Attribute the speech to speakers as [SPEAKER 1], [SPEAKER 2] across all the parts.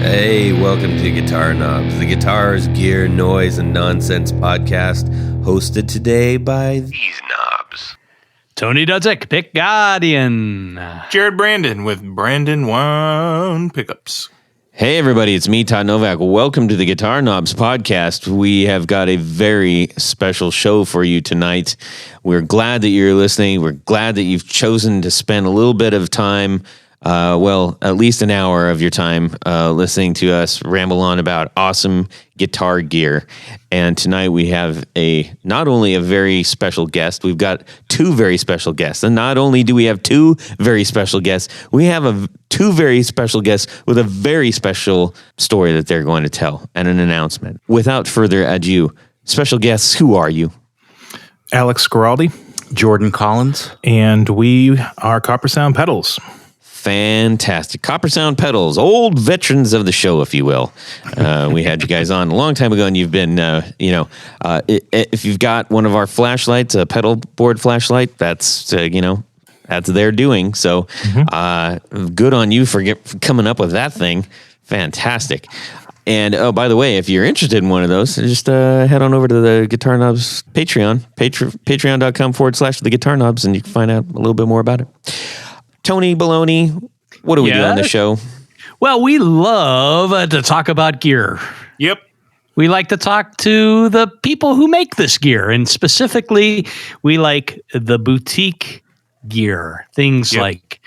[SPEAKER 1] Hey, welcome to Guitar Knobs, the guitars, gear, noise, and nonsense podcast, hosted today by these knobs.
[SPEAKER 2] Tony Dudzik, Pick Guardian.
[SPEAKER 3] Jared Brandon with Brandon One Pickups.
[SPEAKER 1] Hey everybody, it's me, Todd Novak. Welcome to the Guitar Knobs podcast. We have got a very special show for you tonight. We're glad that you're listening. We're glad that you've chosen to spend a little bit of time, at least an hour of your time listening to us ramble on about awesome guitar gear. And tonight we have not only a very special guest, we've got two very special guests. And not only do we have two very special guests, we have two very special guests with a very special story that they're going to tell and an announcement. Without further ado, special guests, who are you?
[SPEAKER 3] Alex Scaraldi.
[SPEAKER 4] Jordan Collins.
[SPEAKER 3] And we are Coppersound Pedals.
[SPEAKER 1] Fantastic. Coppersound Pedals, old veterans of the show, if you will. We had you guys on a long time ago, and you've been, if you've got one of our flashlights, a pedal board flashlight, that's their doing. So good on you for coming up with that thing. Fantastic. And, oh, by the way, if you're interested in one of those, just head on over to the Guitar Knobs Patreon, patreon.com/the Guitar Knobs, and you can find out a little bit more about it. Tony Baloney, what do we do on the show?
[SPEAKER 2] Well, we love to talk about gear.
[SPEAKER 3] Yep.
[SPEAKER 2] We like to talk to the people who make this gear. And specifically, we like the boutique gear. Things like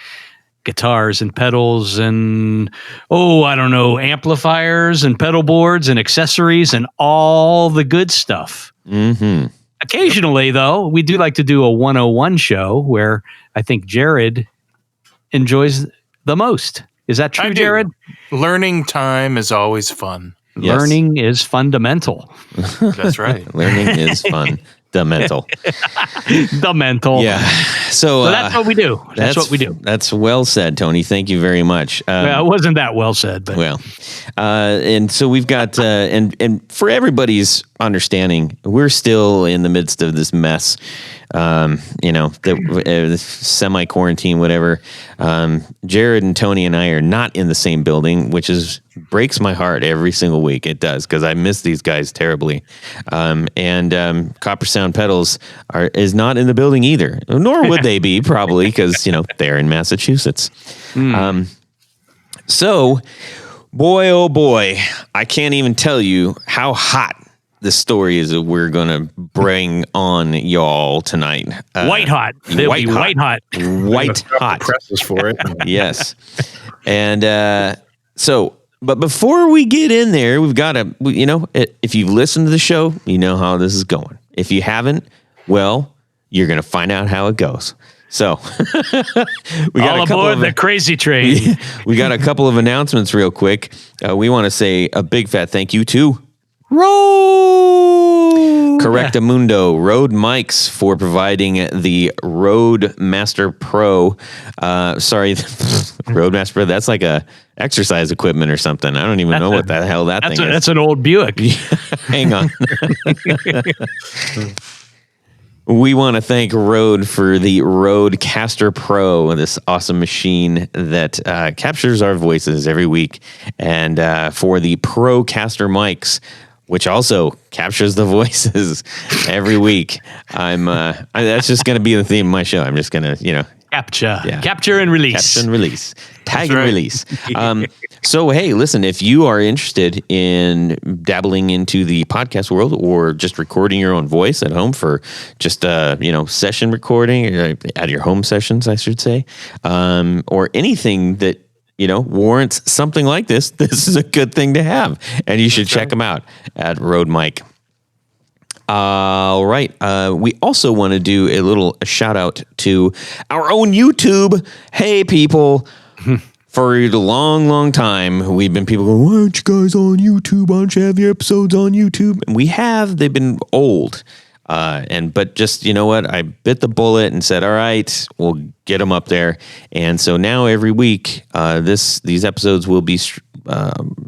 [SPEAKER 2] guitars and pedals and, amplifiers and pedal boards and accessories and all the good stuff. Mm-hmm. Occasionally, though, we do like to do a 101 show where I think Jared enjoys the most. Is that true, Jared?
[SPEAKER 3] Learning time is always fun.
[SPEAKER 1] Yes.
[SPEAKER 2] Learning is fundamental.
[SPEAKER 3] That's right.
[SPEAKER 1] Learning is fun. The mental.
[SPEAKER 2] Yeah.
[SPEAKER 1] So
[SPEAKER 2] that's what we do. That's what we do.
[SPEAKER 1] That's well said, Tony. Thank you very much.
[SPEAKER 2] It wasn't that well said, but
[SPEAKER 1] and so we've got and for everybody's understanding, we're still in the midst of this mess. The semi-quarantine, whatever. Jared and Tony and I are not in the same building, which breaks my heart every single week. It does, because I miss these guys terribly. And Coppersound Pedals is not in the building either, nor would they be probably, because they're in Massachusetts. So, boy, oh boy, I can't even tell you how hot the story is that we're going to bring on y'all tonight.
[SPEAKER 2] White hot. They'll be white hot.
[SPEAKER 1] White hot.
[SPEAKER 4] Presses for it.
[SPEAKER 1] Yes. And but before we get in there, we've got to, if you've listened to the show, you know how this is going. If you haven't, well, you're going to find out how it goes. So we got
[SPEAKER 2] all aboard the crazy train.
[SPEAKER 1] We got a couple of announcements real quick. We want to say a big fat thank you to Correctamundo Rode mics for providing the Roadmaster Pro. Roadmaster Pro. That's like a exercise equipment or something. I don't even know what the hell that thing is.
[SPEAKER 2] That's an old Buick.
[SPEAKER 1] Hang on. We want to thank Rode for the Rodecaster Pro, this awesome machine that captures our voices every week, and for the Procaster mics, which also captures the voices every week. That's just going to be the theme of my show. I'm just going to,
[SPEAKER 2] capture and release.
[SPEAKER 1] Capture and release. Tag and release. So, hey, listen, if you are interested in dabbling into the podcast world or just recording your own voice at home for just, session recording at your home sessions, I should say, or anything that, warrants something like this is a good thing to have. And you should check them out at Rode Mic. All right. We also want to do a shout out to our own YouTube. Hey, people. For a long, long time, we've been people going, why aren't you guys on YouTube? Why don't you have your episodes on YouTube? And we have. They've been old. But just, you know what? I bit the bullet and said, all right, we'll get them up there. And so now every week, these episodes will be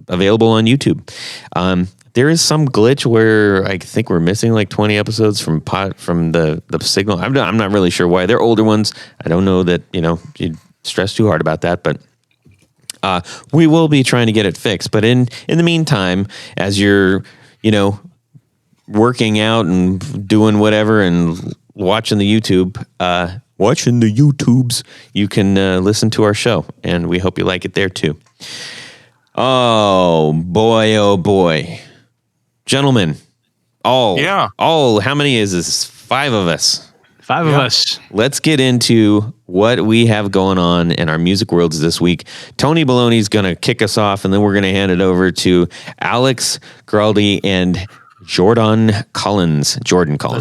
[SPEAKER 1] available on YouTube. There is some glitch where I think we're missing like 20 episodes from the signal. I'm not really sure why. They're older ones. I don't know that, you'd stress too hard about that, but we will be trying to get it fixed. But in the meantime, as you're, working out and doing whatever and watching the YouTubes, you can listen to our show, and we hope you like it there too. Oh boy, gentlemen! How many is this? 5 of us.
[SPEAKER 2] 5 of us.
[SPEAKER 1] Let's get into what we have going on in our music worlds this week. Tony Baloney's going to kick us off, and then we're going to hand it over to Alex Giraldi and Jordan Collins.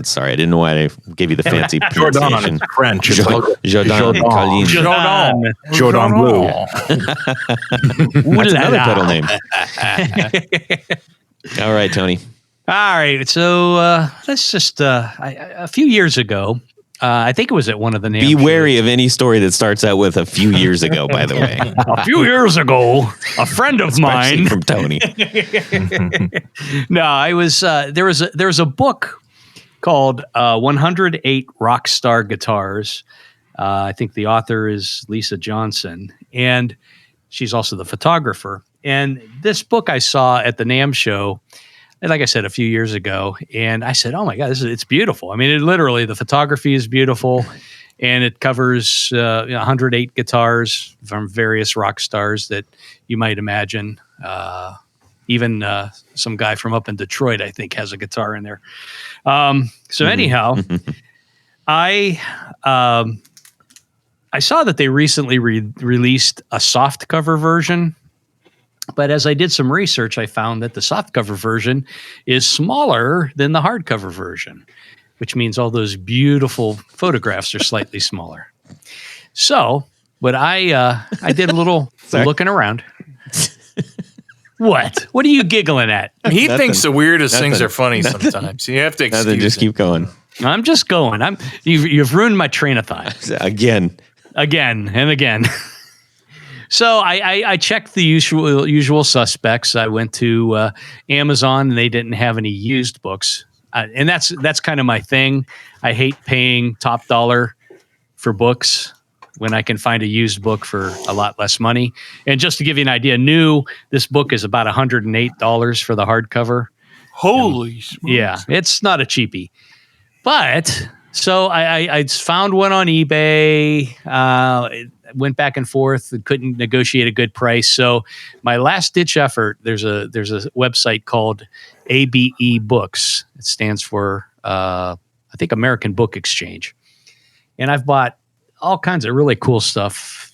[SPEAKER 1] Sorry, I didn't know why I gave you the fancy pronunciation.
[SPEAKER 4] Jordan, French.
[SPEAKER 1] Jordan Collins.
[SPEAKER 4] Jordan Blue.
[SPEAKER 1] That's another pedal name. All right, Tony.
[SPEAKER 2] All right, so let's just a few years ago, I think it was at one of the NAMM
[SPEAKER 1] Be wary of any story that starts out with a few years ago, by the way.
[SPEAKER 2] A few years ago, a friend of mine
[SPEAKER 1] from Tony.
[SPEAKER 2] No, I was there was a book called 108 Rockstar Guitars. I think the author is Lisa Johnson, and she's also the photographer. And this book I saw at the NAMM show, like I said, a few years ago, and I said, "Oh my God, it's beautiful." I mean, the photography is beautiful, and it covers 108 guitars from various rock stars that you might imagine. Even some guy from up in Detroit, I think, has a guitar in there. Anyhow, I saw that they recently released a soft cover version. But as I did some research, I found that the softcover version is smaller than the hardcover version, which means all those beautiful photographs are slightly smaller. So, what I did a little looking around. What? What are you giggling at?
[SPEAKER 3] He thinks the weirdest things are funny sometimes. You have to excuse
[SPEAKER 1] just keep going.
[SPEAKER 2] I'm just going. You've ruined my train of thought.
[SPEAKER 1] Again
[SPEAKER 2] and again. So I checked the usual suspects. I went to Amazon, and they didn't have any used books, and that's kind of my thing. I hate paying top dollar for books when I can find a used book for a lot less money. And just to give you an idea, this book is about $108 for the hardcover.
[SPEAKER 3] Holy smokes.
[SPEAKER 2] Yeah, it's not a cheapie. But so I found one on eBay. Went back and forth and couldn't negotiate a good price. So my last ditch effort, there's a website called ABE Books. It stands for I think American Book Exchange. And I've bought all kinds of really cool stuff,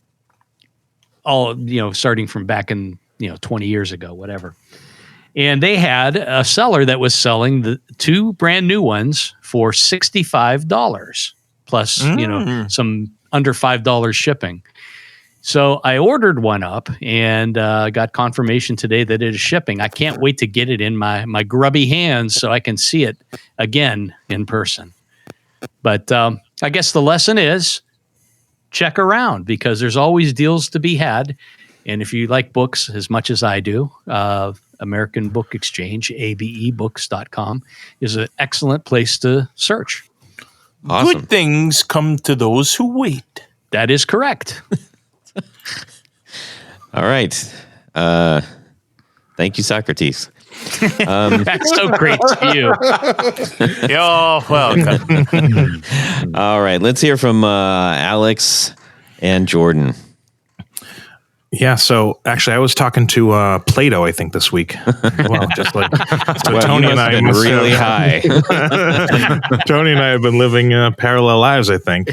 [SPEAKER 2] starting from back in 20 years ago, whatever. And they had a seller that was selling the 2 brand new ones for $65 plus some under $5 shipping. So I ordered one up and got confirmation today that it is shipping. I can't wait to get it in my grubby hands so I can see it again in person. But I guess the lesson is check around, because there's always deals to be had. And if you like books as much as I do, American Book Exchange, abebooks.com, is an excellent place to search.
[SPEAKER 1] Awesome.
[SPEAKER 3] Good things come to those who wait.
[SPEAKER 2] That is correct.
[SPEAKER 1] All right. Thank you, Socrates.
[SPEAKER 2] That's so great to you.
[SPEAKER 3] You're welcome.
[SPEAKER 1] All right. Let's hear from Alex and Jordan.
[SPEAKER 4] Yeah, so actually, I was talking to Plato, I think, this week. Well, just like so Tony and I
[SPEAKER 1] have been really high.
[SPEAKER 4] Tony and I have been living parallel lives, I think.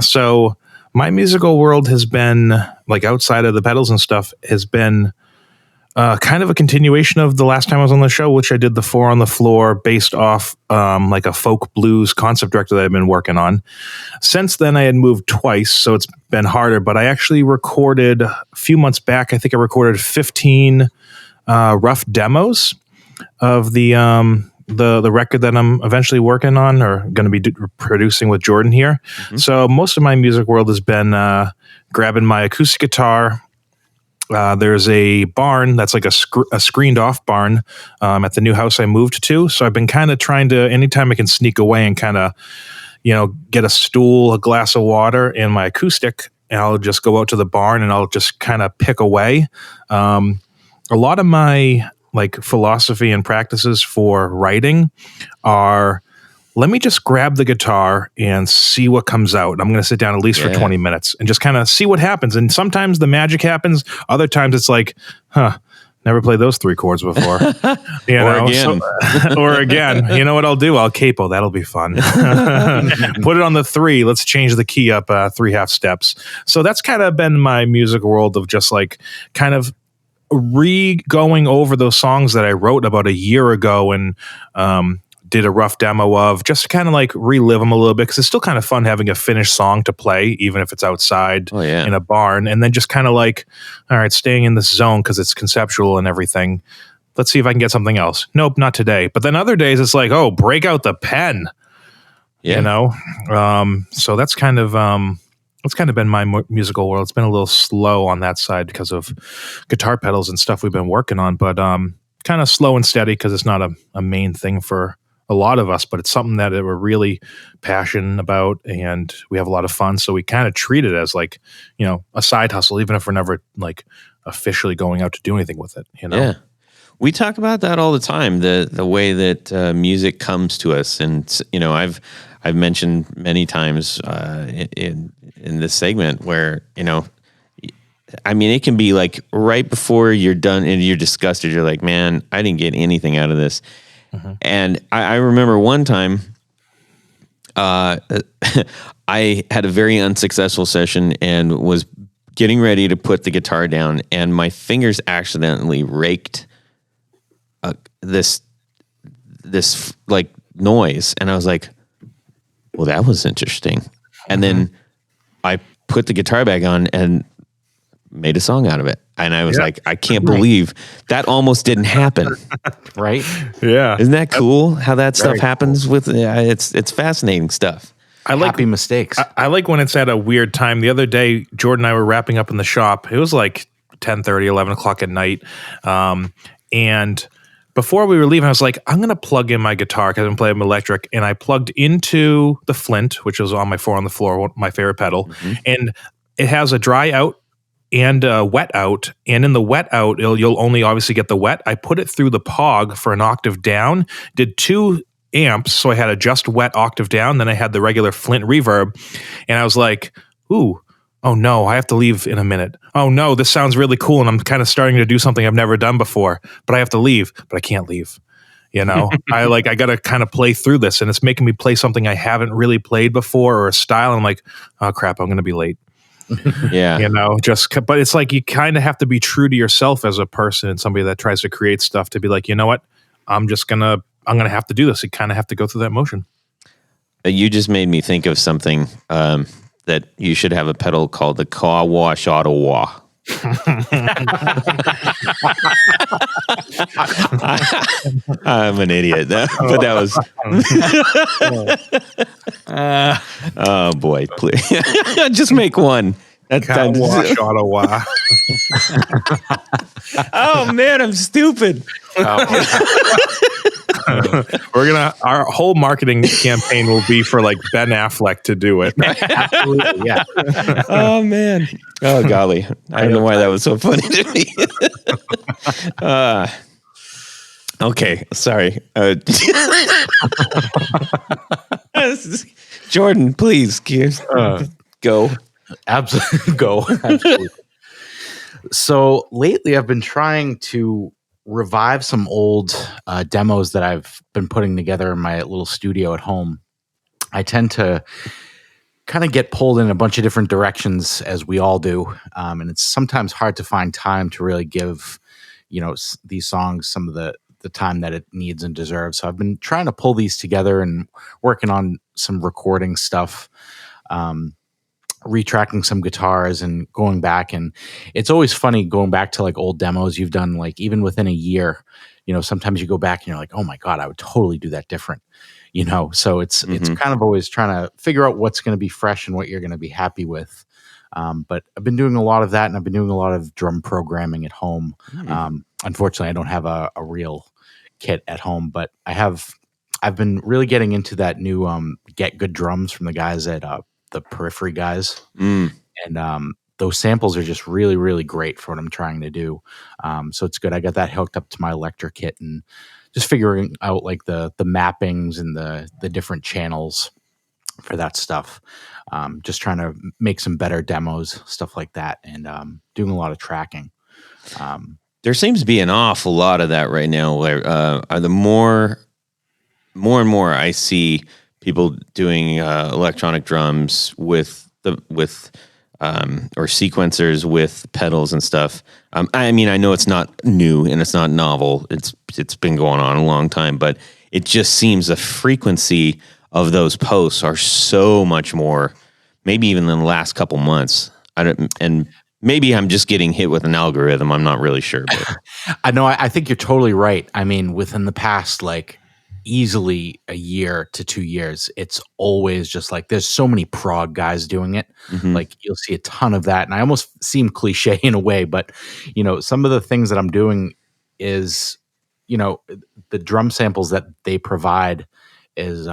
[SPEAKER 4] So my musical world has been, like, outside of the pedals and stuff, has been kind of a continuation of the last time I was on the show, which I did the 4 on the Floor based off like a folk blues concept director that I've been working on. Since then, I had moved twice, so it's been harder, but I actually recorded a few months back. I think I recorded 15 rough demos of the record that I'm eventually working on or going to be producing with Jordan here. Mm-hmm. So most of my music world has been grabbing my acoustic guitar. There's a barn that's like a screened off barn at the new house I moved to. So I've been kind of trying to, anytime I can sneak away and kind of, get a stool, a glass of water, and my acoustic, and I'll just go out to the barn and I'll just kind of pick away. A lot of my like philosophy and practices for writing are, let me just grab the guitar and see what comes out. I'm going to sit down at least for 20 minutes and just kind of see what happens. And sometimes the magic happens. Other times it's like, never played those 3 chords before. Or again, you know what I'll do? I'll capo. That'll be fun. Put it on the 3. Let's change the key up 3/2 steps. So that's kind of been my music world of just like kind of going over those songs that I wrote about a year ago and did a rough demo of, just to kind of like relive them a little bit, because it's still kind of fun having a finished song to play, even if it's outside in a barn, and then just kind of like, all right, staying in this zone because it's conceptual and everything. Let's see if I can get something else. Nope, not today. But then other days it's like, oh, break out the pen. You know? So that's kind of been my musical world. It's been a little slow on that side because of guitar pedals and stuff we've been working on, but kind of slow and steady because it's not a main thing for a lot of us, but it's something that we're really passionate about and we have a lot of fun. So we kind of treat it as like, you know, a side hustle, even if we're never like officially going out to do anything with it, you know?
[SPEAKER 1] Yeah. We talk about that all the time, the way that music comes to us. And, you know, I've mentioned many times in this segment where, you know, I mean, it can be like right before you're done and you're disgusted. You're like, man, I didn't get anything out of this. Mm-hmm. And I remember one time I had a very unsuccessful session and was getting ready to put the guitar down, and my fingers accidentally raked this like noise. And I was like, well, that was interesting. And then I put the guitar back on and made a song out of it. And I was like, I can't believe that almost didn't happen.
[SPEAKER 5] Right?
[SPEAKER 4] Yeah.
[SPEAKER 1] Isn't that cool how that stuff happens with it's fascinating stuff.
[SPEAKER 5] I like happy mistakes.
[SPEAKER 4] I like when it's at a weird time. The other day, Jordan and I were wrapping up in the shop. It was like 10:30, 11 o'clock at night. And before we were leaving, I was like, I'm going to plug in my guitar because I'm playing electric. And I plugged into the Flint, which was on my 4 on the floor, my favorite pedal. Mm-hmm. And it has a dry out and a wet out. And in the wet out, you'll only obviously get the wet. I put it through the Pog for an octave down, did 2 amps. So I had a just wet octave down. Then I had the regular Flint reverb. And I was like, ooh, oh no, I have to leave in a minute. Oh no, this sounds really cool. And I'm kind of starting to do something I've never done before, but I have to leave, but I can't leave. You know, I got to kind of play through this, and it's making me play something I haven't really played before, or a style. And I'm like, oh crap, I'm going to be late.
[SPEAKER 1] Yeah.
[SPEAKER 4] You know, but it's like, you kind of have to be true to yourself as a person and somebody that tries to create stuff, to be like, you know what, I'm going to have to do this. You kind of have to go through that motion.
[SPEAKER 1] You just made me think of something, that you should have a pedal called the Car Wash Auto Wah. I'm an idiot, but that was. Oh boy, please just make one.
[SPEAKER 4] Car Wash Auto Wah.
[SPEAKER 1] Oh man, I'm stupid.
[SPEAKER 4] Our whole marketing campaign will be for like Ben Affleck to do it.
[SPEAKER 5] Absolutely, yeah.
[SPEAKER 1] Oh man. Oh golly. I don't know why that was so funny to me. Okay, sorry. Jordan, please, go.
[SPEAKER 5] Absolutely, go. Absolutely. So lately, I've been trying to revive some old demos that I've been putting together in my little studio at home. I tend to kind of get pulled in a bunch of different directions, as we all do, and it's sometimes hard to find time to really give, you know, these songs some of the time that it needs and deserves. So I've been trying to pull these together and working on some recording stuff, retracking some guitars and going back. And it's always funny going back to like old demos you've done, like even within a year, you know, sometimes you go back and you're like, oh my God, I would totally do that different, you know? So it's kind of always trying to figure out what's going to be fresh and what you're going to be happy with. But I've been doing a lot of that, and I've been doing a lot of drum programming at home. Unfortunately, I don't have a real kit at home, but I've been really getting into that new Get Good Drums from the guys at the Periphery guys. And And those samples are just really, really great for what I'm trying to do. So it's good. I got that hooked up to my electric kit and just figuring out like the mappings and the different channels for that stuff. Just trying to make some better demos, stuff like that, and doing a lot of tracking.
[SPEAKER 1] There seems to be an awful lot of that right now. Where the more and more I see people doing electronic drums with or sequencers with pedals and stuff. I mean, I know it's not new and it's not novel. It's been going on a long time, but it just seems the frequency of those posts are so much more, maybe even in the last couple months. And maybe I'm just getting hit with an algorithm. I'm not really sure. But.
[SPEAKER 5] I know. I think you're totally right. I mean, within the past, like, easily a year to 2 years, it's always just like there's so many prog guys doing it. Like you'll see a ton of that, and I almost seem cliche in a way, but some of the things that I'm doing is the drum samples that they provide is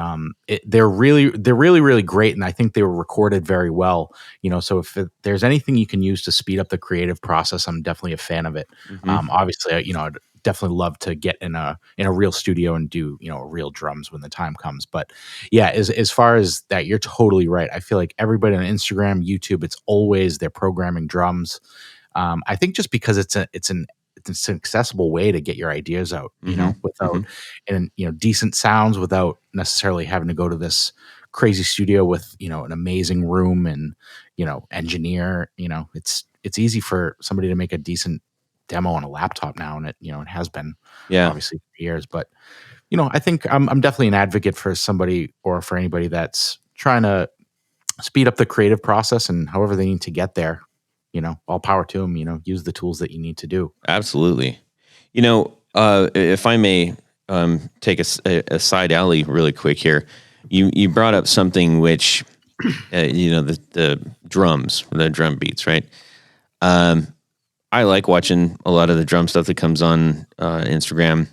[SPEAKER 5] they're really great, and I think they were recorded very well. So if there's anything you can use to speed up the creative process, I'm definitely a fan of it. Obviously, I'd definitely love to get in a real studio and do real drums when the time comes. But yeah, as far as that, you're totally right. I feel like everybody on Instagram, YouTube, it's always they're programming drums. I think just because it's an accessible way to get your ideas out, without and decent sounds, without necessarily having to go to this crazy studio with an amazing room and engineer. It's easy for somebody to make a decent demo on a laptop now, and it has been obviously for years. But I think I'm definitely an advocate for somebody or for anybody that's trying to speed up the creative process, and however they need to get there, all power to them. Use the tools that you need to do.
[SPEAKER 1] Absolutely. If I may take a side alley really quick here, you brought up something which the drums, the drum beats, right? I like watching a lot of the drum stuff that comes on Instagram.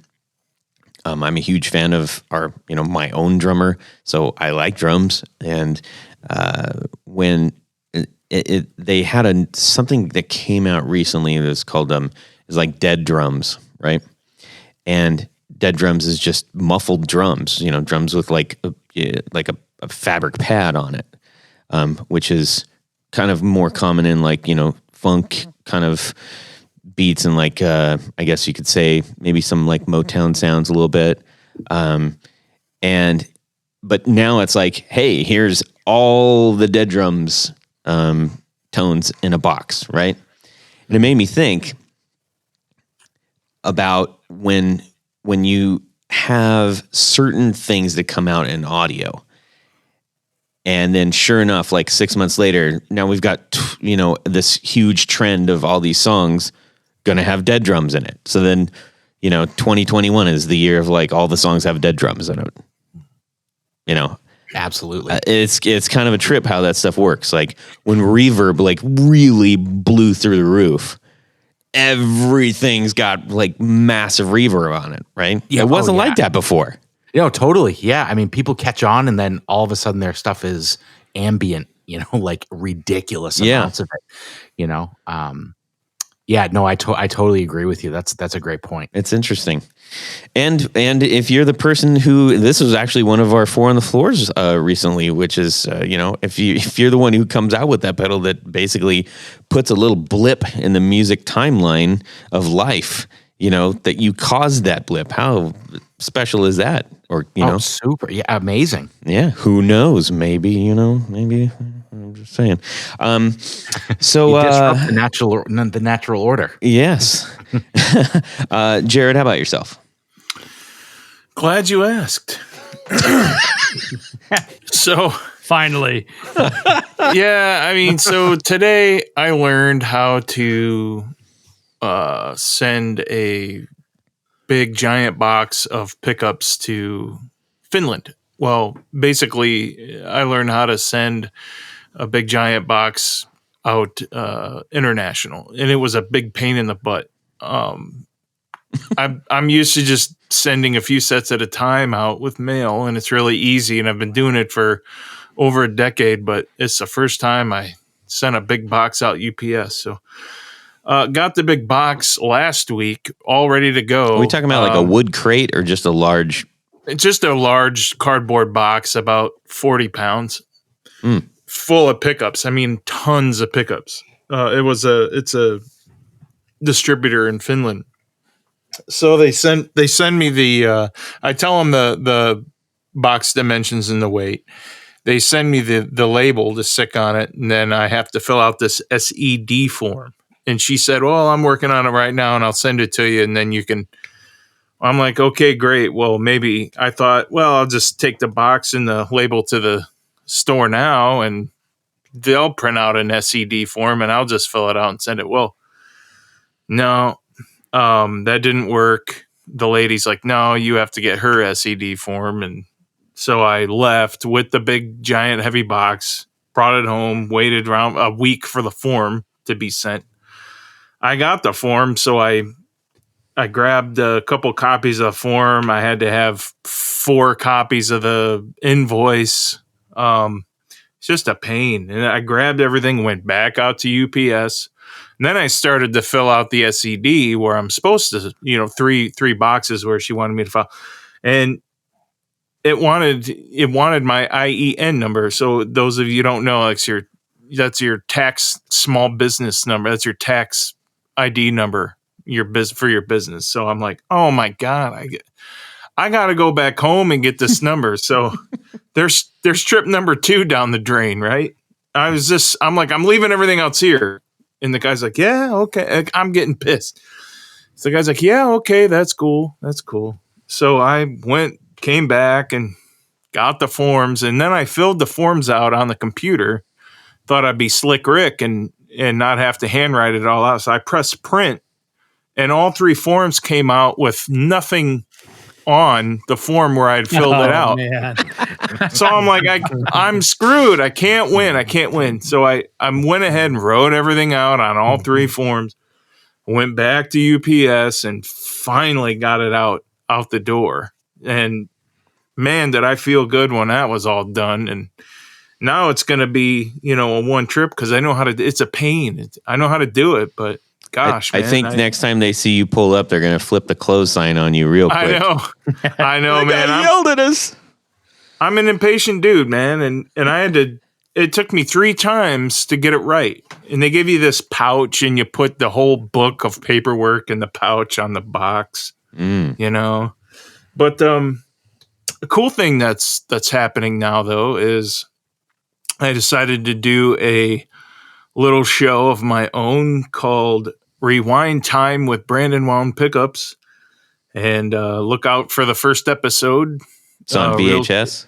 [SPEAKER 1] I'm a huge fan of my own drummer, so I like drums. And when they had something that came out recently, it was called it's like dead drums, right? And dead drums is just muffled drums, drums with like a fabric pad on it, which is kind of more common in like funk kind of beats and like I guess you could say maybe some like Motown sounds a little bit. But now it's like, hey, here's all the dead drums tones in a box, right? And it made me think about when you have certain things that come out in audio. And then sure enough, like 6 months later, now we've got, this huge trend of all these songs going to have dead drums in it. So then, 2021 is the year of like all the songs have dead drums in it.
[SPEAKER 5] Absolutely.
[SPEAKER 1] It's kind of a trip how that stuff works. Like when reverb like really blew through the roof, everything's got like massive reverb on it, right?
[SPEAKER 5] Yeah,
[SPEAKER 1] it wasn't like that before.
[SPEAKER 5] Totally. Yeah. I mean, people catch on and then all of a sudden their stuff is ambient, like ridiculous amounts of it, Yeah, no, I totally agree with you. That's a great point.
[SPEAKER 1] It's interesting. And if you're the person who, this was actually one of our 4 on the floors recently, which is, if you're the one who comes out with that pedal that basically puts a little blip in the music timeline of life, that you caused that blip, how special is that? Or,
[SPEAKER 5] super. Yeah. Amazing.
[SPEAKER 1] Yeah. Who knows? Maybe, maybe I'm just saying. So
[SPEAKER 5] you disrupt the natural order.
[SPEAKER 1] Yes. Jared, how about yourself?
[SPEAKER 3] Glad you asked. So
[SPEAKER 2] finally,
[SPEAKER 3] yeah, I mean, so today I learned how to send a big giant box of pickups to Finland. Well, basically, I learned how to send a big giant box out international, and it was a big pain in the butt. I'm used to just sending a few sets at a time out with mail, and it's really easy, and I've been doing it for over a decade, but it's the first time I sent a big box out UPS. So got the big box last week, all ready to go.
[SPEAKER 1] Are we talking about like a wood crate or just a large?
[SPEAKER 3] Just a large cardboard box, about 40 pounds, full of pickups. I mean, tons of pickups. It's a distributor in Finland. So they send me the, I tell them the box dimensions and the weight. They send me the label to stick on it, and then I have to fill out this SED form. And she said, well, I'm working on it right now, and I'll send it to you, and then you can. I'm like, okay, great. Well, maybe I thought, well, I'll just take the box and the label to the store now, and they'll print out an SED form, and I'll just fill it out and send it. Well, no, that didn't work. The lady's like, no, you have to get her SED form. And so I left with the big, giant, heavy box, brought it home, waited around a week for the form to be sent. I got the form, so I grabbed a couple copies of the form. I had to have 4 copies of the invoice. It's just a pain. And I grabbed everything, went back out to UPS. And then I started to fill out the SED where I'm supposed to, three boxes where she wanted me to file. And it wanted my IEN number. So those of you who don't know, that's your tax small business number. That's your tax ID number. For your business. So I'm like, oh my God, I got to go back home and get this number. So there's trip number 2 down the drain, right? I'm like, I'm leaving everything else here. And the guy's like, yeah, okay. I'm getting pissed. So the guy's like, yeah, okay, that's cool. That's cool. So I came back and got the forms, and then I filled the forms out on the computer. Thought I'd be slick Rick and not have to handwrite it all out. So I pressed print. And all 3 forms came out with nothing on the form where I'd filled it out. Man. So I'm like, I'm screwed. I can't win. So I went ahead and wrote everything out on all 3 forms, went back to UPS, and finally got it out the door. And man, did I feel good when that was all done. And now it's going to be, a one trip because I know how to, it's a pain. I know how to do it, but gosh,
[SPEAKER 1] I think next time they see you pull up, they're going to flip the close sign on you real quick.
[SPEAKER 3] I know, man.
[SPEAKER 1] Guy yelled at us.
[SPEAKER 3] I'm an impatient dude, man. And it took me 3 times to get it right. And they give you this pouch and you put the whole book of paperwork in the pouch on the box, But a cool thing that's happening now, though, is I decided to do a little show of my own called Rewind Time with Brandon Wound Pickups, and look out for the first episode.
[SPEAKER 1] It's on VHS.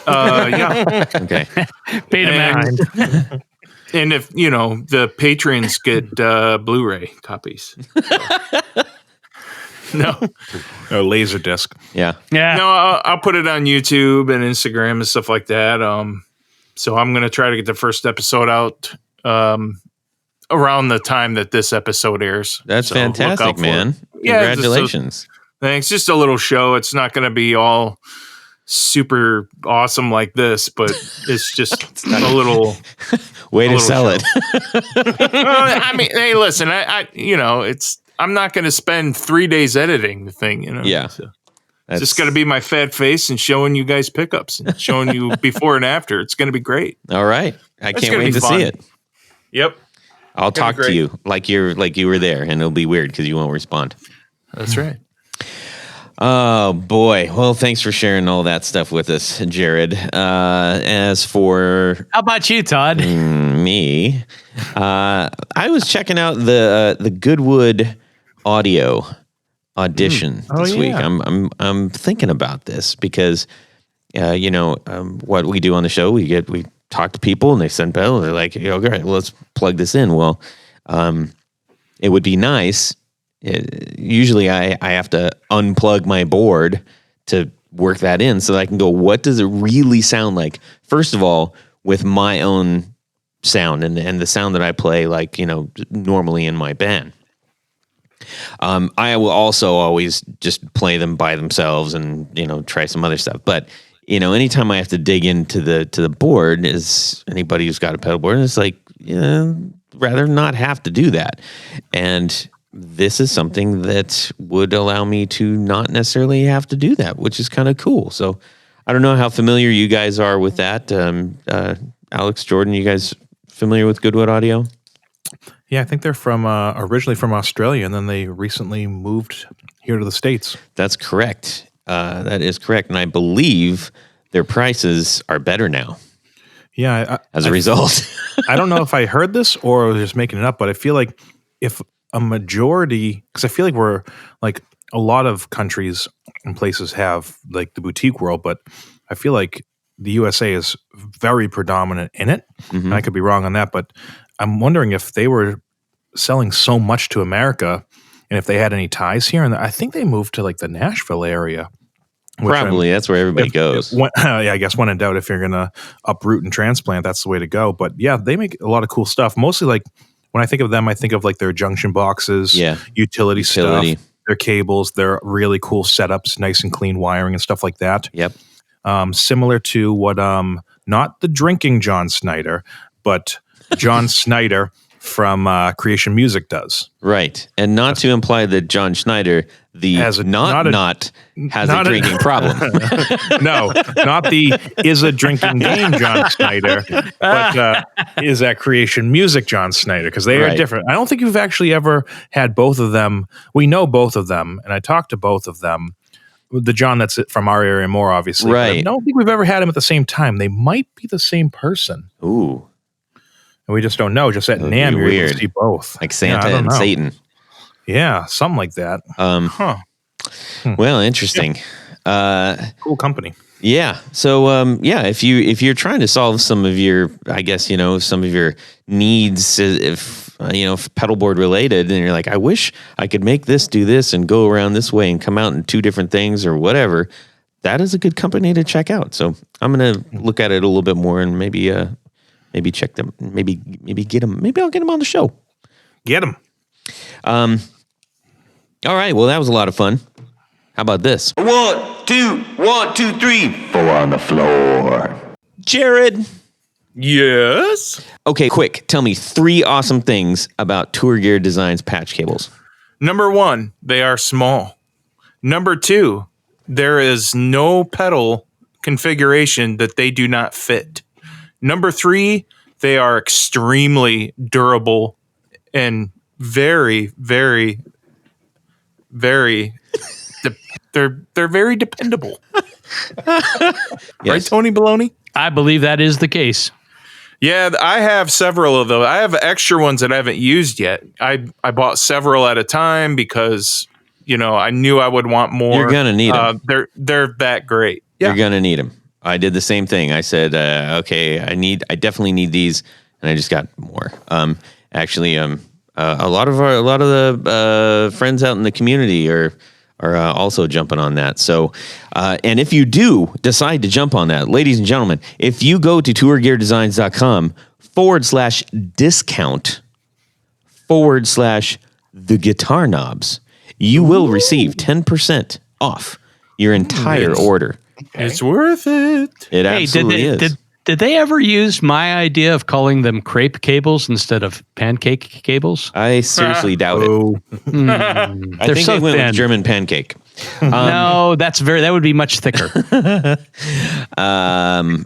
[SPEAKER 3] Yeah.
[SPEAKER 1] Okay.
[SPEAKER 2] Betamax.
[SPEAKER 3] And if the patrons get Blu-ray copies. No,
[SPEAKER 4] laser disc.
[SPEAKER 1] Yeah.
[SPEAKER 3] No, I'll put it on YouTube and Instagram and stuff like that. So I'm gonna try to get the first episode out around the time that this episode airs.
[SPEAKER 1] That's fantastic, man.
[SPEAKER 3] Yeah,
[SPEAKER 1] congratulations.
[SPEAKER 3] Thanks. Just a little show. It's not going to be all super awesome like this, but it's just a little
[SPEAKER 1] way to sell
[SPEAKER 3] show.
[SPEAKER 1] it.
[SPEAKER 3] I mean, hey, listen, I'm not going to spend 3 days editing the thing,
[SPEAKER 1] Yeah.
[SPEAKER 3] So it's just going to be my fat face and showing you guys pickups and showing you before and after. It's going to be great.
[SPEAKER 1] All right. I can't wait to see it.
[SPEAKER 3] Yep.
[SPEAKER 1] I'll talk to you like you were there, and it'll be weird because you won't respond.
[SPEAKER 3] That's right.
[SPEAKER 1] Oh boy! Well, thanks for sharing all that stuff with us, Jared. As for
[SPEAKER 2] how about you, Todd?
[SPEAKER 1] Me, I was checking out the Goodwood Audio audition this week. I'm thinking about this because what we do on the show, we talk to people and they send pedals. They're like, okay, well, let's plug this in. Well, it would be nice. Usually I have to unplug my board to work that in so that I can go, what does it really sound like? First of all, with my own sound and the sound that I play, normally in my band. I will also always just play them by themselves and, try some other stuff. But, anytime I have to dig into the board, is anybody who's got a pedal board, it's like, rather not have to do that. And this is something that would allow me to not necessarily have to do that, which is kind of cool. So I don't know how familiar you guys are with that. Alex, Jordan, you guys familiar with Goodwood Audio?
[SPEAKER 4] Yeah, I think they're from originally from Australia, and then they recently moved here to the States.
[SPEAKER 1] That's correct. That is correct. And I believe their prices are better now.
[SPEAKER 4] Yeah.
[SPEAKER 1] As a result.
[SPEAKER 4] I don't know if I heard this or I was just making it up, but I feel like if a majority, because I feel like we're like a lot of countries and places have like the boutique world, but I feel like the USA is very predominant in it. Mm-hmm. And I could be wrong on that, but I'm wondering if they were selling so much to America and if they had any ties here. And I think they moved to like the Nashville area.
[SPEAKER 1] Probably. That's where everybody goes.
[SPEAKER 4] I guess when in doubt, if you're going to uproot and transplant, that's the way to go. But yeah, they make a lot of cool stuff. Mostly like when I think of them, I think of like their junction boxes, utility stuff, their cables, their really cool setups, nice and clean wiring and stuff like that.
[SPEAKER 1] Yep.
[SPEAKER 4] Similar to what, not the drinking John Snyder, but John Snyder from Creation Music does.
[SPEAKER 1] Right. And not to imply that John Schneider, has a drinking problem.
[SPEAKER 4] No, not the is a drinking game John Snyder, but is that Creation Music John Snyder, because they are different. I don't think you've actually ever had both of them. We know both of them, and I talked to both of them. The John that's from our area more, obviously.
[SPEAKER 1] Right.
[SPEAKER 4] I don't think we've ever had them at the same time. They might be the same person.
[SPEAKER 1] Ooh.
[SPEAKER 4] And we just don't know. Just at NAMM, you're able to see both.
[SPEAKER 1] Like Santa and Satan.
[SPEAKER 4] Yeah, something like that.
[SPEAKER 1] Well, interesting.
[SPEAKER 4] Cool company.
[SPEAKER 1] Yeah. So, if you're trying to solve some of your, I guess, some of your needs, if pedal board related, and you're like, I wish I could make this do this and go around this way and come out in two different things or whatever, that is a good company to check out. So I'm going to look at it a little bit more and maybe check them, maybe get them, maybe I'll get them on the show.
[SPEAKER 4] Get them.
[SPEAKER 1] All right. Well, that was a lot of fun. How about this? 1, 2, 1, 2, 3, 4 on the floor. Jared.
[SPEAKER 3] Yes.
[SPEAKER 1] Okay, quick. Tell me 3 awesome things about Tour Gear Designs patch cables.
[SPEAKER 3] Number 1, they are small. Number 2, there is no pedal configuration that they do not fit. Number 3, they are extremely durable and very, very, very, they're very dependable.
[SPEAKER 1] Yes.
[SPEAKER 3] Right, Tony Baloney?
[SPEAKER 2] I believe that is the case.
[SPEAKER 3] Yeah, I have several of those. I have extra ones that I haven't used yet. I bought several at a time because, I knew I would want more.
[SPEAKER 1] You're going to need them.
[SPEAKER 3] They're that great.
[SPEAKER 1] Yeah. You're going to need them. I did the same thing. I said, okay, I definitely need these. And I just got more. Actually, a lot of the friends out in the community are also jumping on that. So, and if you do decide to jump on that, ladies and gentlemen, if you go to tourgeardesigns.com/discount/the guitar knobs, you will receive 10% off your entire order.
[SPEAKER 3] It's worth it.
[SPEAKER 1] It absolutely is.
[SPEAKER 2] Did they ever use my idea of calling them crepe cables instead of pancake cables?
[SPEAKER 1] I seriously doubt it. I think
[SPEAKER 2] so
[SPEAKER 1] they went
[SPEAKER 2] thin.
[SPEAKER 1] with German pancake.
[SPEAKER 2] No, that would be much thicker.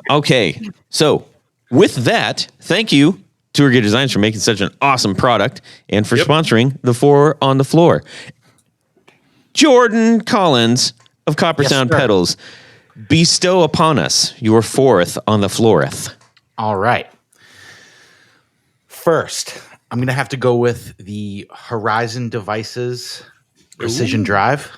[SPEAKER 1] Okay, so with that, thank you, Tour Gear Designs, for making such an awesome product and for sponsoring the 4 on the Floor. Jordan Collins of Coppersound Pedals, bestow upon us your 4th on the flooreth.
[SPEAKER 5] All right. First, I'm going to have to go with the Horizon Devices Precision Drive.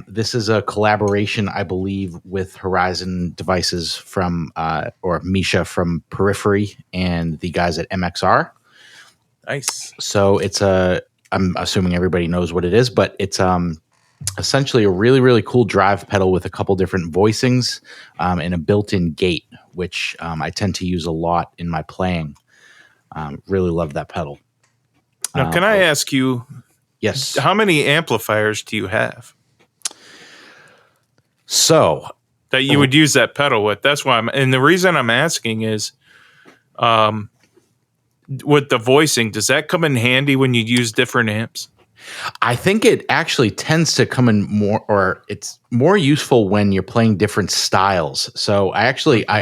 [SPEAKER 5] This is a collaboration, I believe, with Horizon Devices from, or Misha from Periphery and the guys at MXR.
[SPEAKER 3] Nice.
[SPEAKER 5] So I'm assuming everybody knows what it is, but it's essentially a really, really cool drive pedal with a couple different voicings and a built-in gate, which I tend to use a lot in my playing. Really love that pedal.
[SPEAKER 3] Now, can I ask you,
[SPEAKER 5] yes,
[SPEAKER 3] how many amplifiers do you have?
[SPEAKER 5] So
[SPEAKER 3] that you would use that pedal with? That's why and the reason I'm asking is with the voicing, does that come in handy when you use different amps?
[SPEAKER 5] I think it actually tends to come in more, or it's more useful when you're playing different styles. So I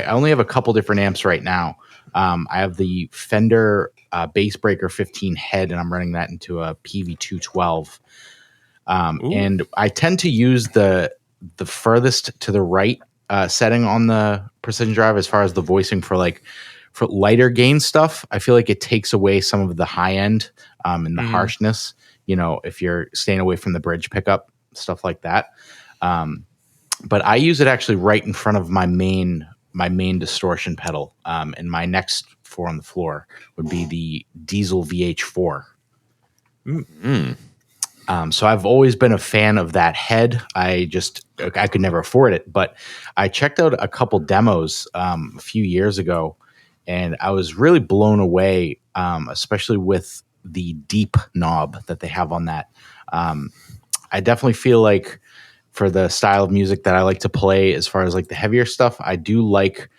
[SPEAKER 5] only have a couple different amps right now. I have the Fender Bass Breaker 15 head, and I'm running that into a PV212. And I tend to use the furthest to the right setting on the Precision Drive as far as the voicing for lighter gain stuff. I feel like it takes away some of the high end and the harshness. If you're staying away from the bridge pickup, stuff like that. But I use it actually right in front of my main distortion pedal. And my next four on the floor would be the Diesel VH4. So I've always been a fan of that head. I could never afford it, but I checked out a couple demos a few years ago, and I was really blown away, especially with the deep knob that they have on that. I definitely feel like for the style of music that I like to play, as far as like the heavier stuff, I do like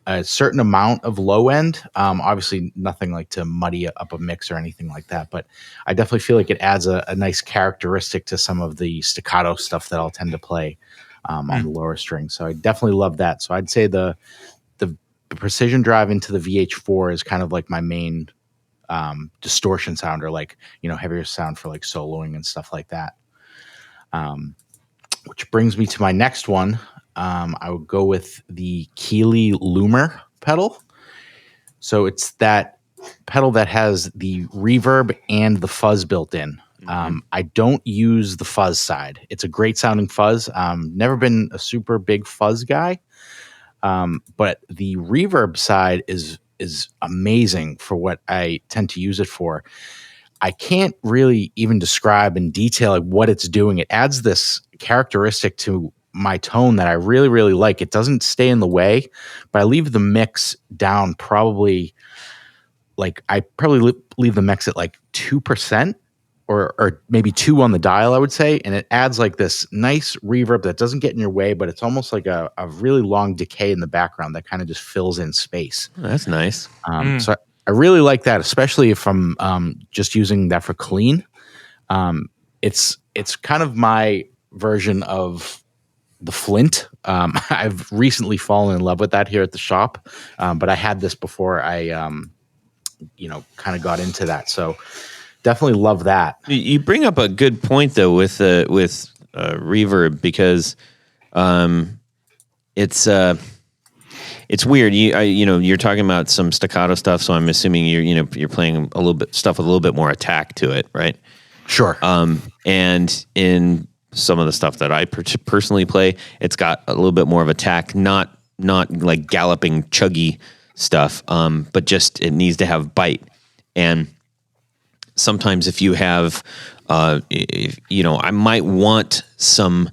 [SPEAKER 5] a certain amount of low end. Obviously nothing like to muddy up a mix or anything like that, but I definitely feel like it adds a nice characteristic to some of the staccato stuff that I'll tend to play on the lower string. So I definitely love that. So I'd say the Precision Drive into the VH4 is kind of like my main distortion sound, or heavier sound for like soloing and stuff like that. Which brings me to my next one. I would go with the Keeley Loomer pedal. So it's that pedal that has the reverb and the fuzz built in. I don't use the fuzz side. It's a great sounding fuzz. Never been a super big fuzz guy. But the reverb side is amazing for what I tend to use it for. I can't really even describe in detail what it's doing. It adds this characteristic to my tone that I really, really like. It doesn't stay in the way, but I leave the mix down probably leave the mix at 2%. Or maybe 2 on the dial, I would say. And it adds this nice reverb that doesn't get in your way, but it's almost like a really long decay in the background that kind of just fills in space.
[SPEAKER 1] Oh, that's nice.
[SPEAKER 5] So I really like that, especially if I'm just using that for clean. It's kind of my version of the Flint. I've recently fallen in love with that here at the shop, but I had this before I kind of got into that. So definitely love that.
[SPEAKER 1] You bring up a good point though with reverb, because it's weird. You're talking about some staccato stuff, so I'm assuming you're playing a little bit stuff with a little bit more attack to it, right?
[SPEAKER 5] Sure.
[SPEAKER 1] And in some of the stuff that I personally play, it's got a little bit more of attack, not like galloping, chuggy stuff, but just it needs to have bite. And sometimes if you have, I might want some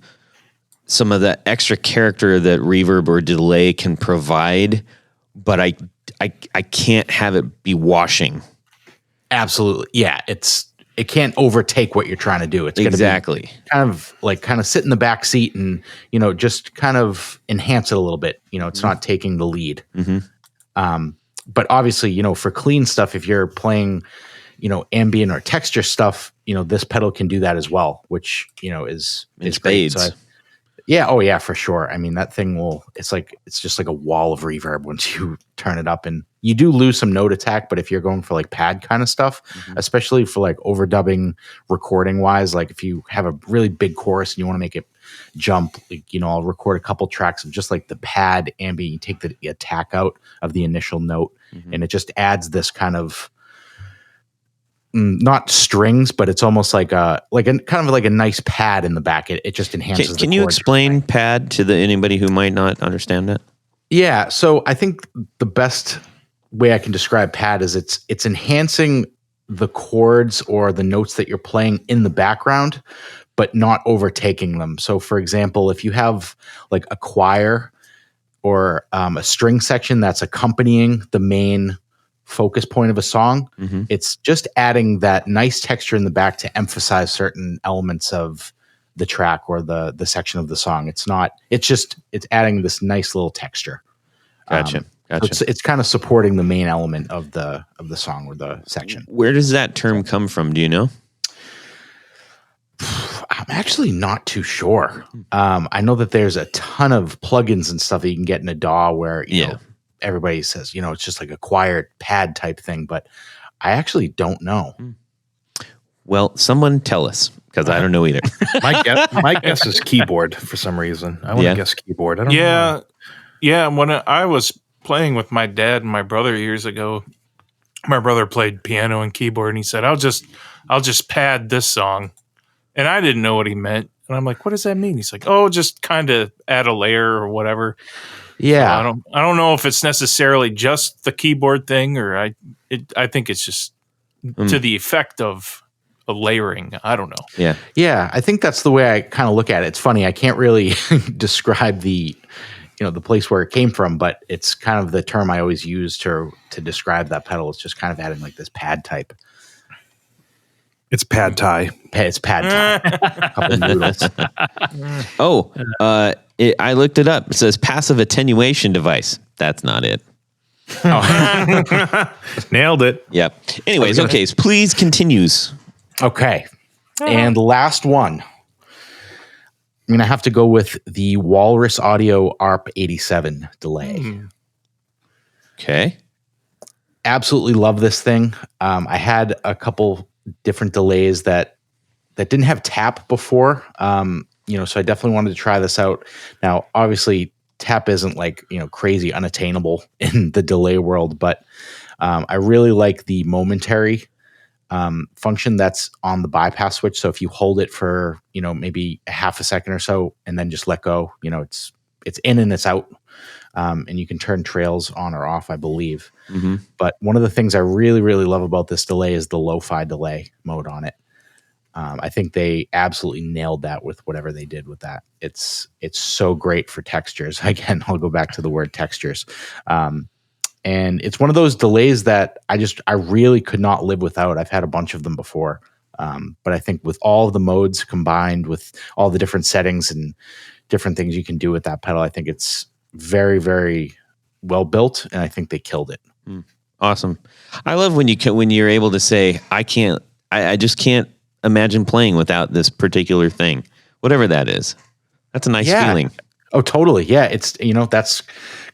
[SPEAKER 1] of that extra character that reverb or delay can provide, but I can't have it be washing.
[SPEAKER 5] Absolutely. Yeah. It can't overtake what you're trying to do. It's
[SPEAKER 1] exactly
[SPEAKER 5] kind of sit in the back seat and, just kind of enhance it a little bit. It's not taking the lead. But obviously, for clean stuff, if you're playing, ambient or texture stuff, this pedal can do that as well, which, is great. So yeah. Oh yeah, for sure. I mean, that thing it's just like a wall of reverb once you turn it up, and you do lose some note attack. But if you're going for pad kind of stuff, especially for overdubbing recording wise, if you have a really big chorus and you want to make it jump, I'll record a couple tracks of just the pad ambient. You take the attack out of the initial note, and it just adds this kind of, not strings, but it's almost like a nice pad in the back. It just enhances.
[SPEAKER 1] Can you explain pad to anybody who might not understand it?
[SPEAKER 5] Yeah, so I think the best way I can describe pad is it's enhancing the chords or the notes that you're playing in the background, but not overtaking them. So, for example, if you have a choir or a string section that's accompanying the main focus point of a song, it's just adding that nice texture in the back to emphasize certain elements of the track or the section of the song. It's adding this nice little texture.
[SPEAKER 1] Gotcha. Gotcha.
[SPEAKER 5] So it's kind of supporting the main element of the song or the section.
[SPEAKER 1] Where does that term come from? Do you know?
[SPEAKER 5] I'm actually not too sure. I know that there's a ton of plugins and stuff that you can get in a DAW where you know everybody says it's just like a choir pad type thing, but I actually don't know.
[SPEAKER 1] Well, someone tell us, because I don't know either.
[SPEAKER 4] My guess is keyboard for some reason. I want to guess keyboard. I don't know.
[SPEAKER 3] Yeah. When I was playing with my dad and my brother years ago, my brother played piano and keyboard, and he said, "I'll just pad this song," and I didn't know what he meant. And I'm like, "What does that mean?" He's like, "Oh, just kind of add a layer or whatever."
[SPEAKER 5] Yeah,
[SPEAKER 3] so I don't know if it's necessarily just the keyboard thing, or I think it's just to the effect of a layering. I don't know.
[SPEAKER 5] Yeah. I think that's the way I kind of look at it. It's funny. I can't really describe the place where it came from, but it's kind of the term I always use to describe that pedal. It's just kind of adding like this pad type.
[SPEAKER 4] It's pad thai.
[SPEAKER 5] It's pad thai. Couple noodles.
[SPEAKER 1] I looked it up. It says passive attenuation device. That's not it.
[SPEAKER 4] Nailed it.
[SPEAKER 1] Yep. Anyways, okay. So please continues.
[SPEAKER 5] Okay. And the last one. I'm going to have to go with the Walrus Audio ARP 87 delay.
[SPEAKER 1] Okay.
[SPEAKER 5] Absolutely love this thing. I had a couple different delays that didn't have tap before. So I definitely wanted to try this out. Now, obviously, tap isn't like, crazy unattainable in the delay world, but I really like the momentary function that's on the bypass switch. So if you hold it for, maybe a half a second or so and then just let go, it's in and it's out. And you can turn trails on or off, I believe.
[SPEAKER 1] Mm-hmm.
[SPEAKER 5] But one of the things I really, really love about this delay is the lo-fi delay mode on it. I think they absolutely nailed that with whatever they did with that. It's so great for textures. Again, I'll go back to the word textures. And it's one of those delays that I really could not live without. I've had a bunch of them before. But I think with all of the modes combined with all the different settings and different things you can do with that pedal, I think it's very, very well built. And I think they killed it.
[SPEAKER 1] Awesome. I love when you're able to say, I just can't imagine playing without this particular thing, whatever that is. That's a nice feeling.
[SPEAKER 5] Oh, totally. Yeah. It's, that's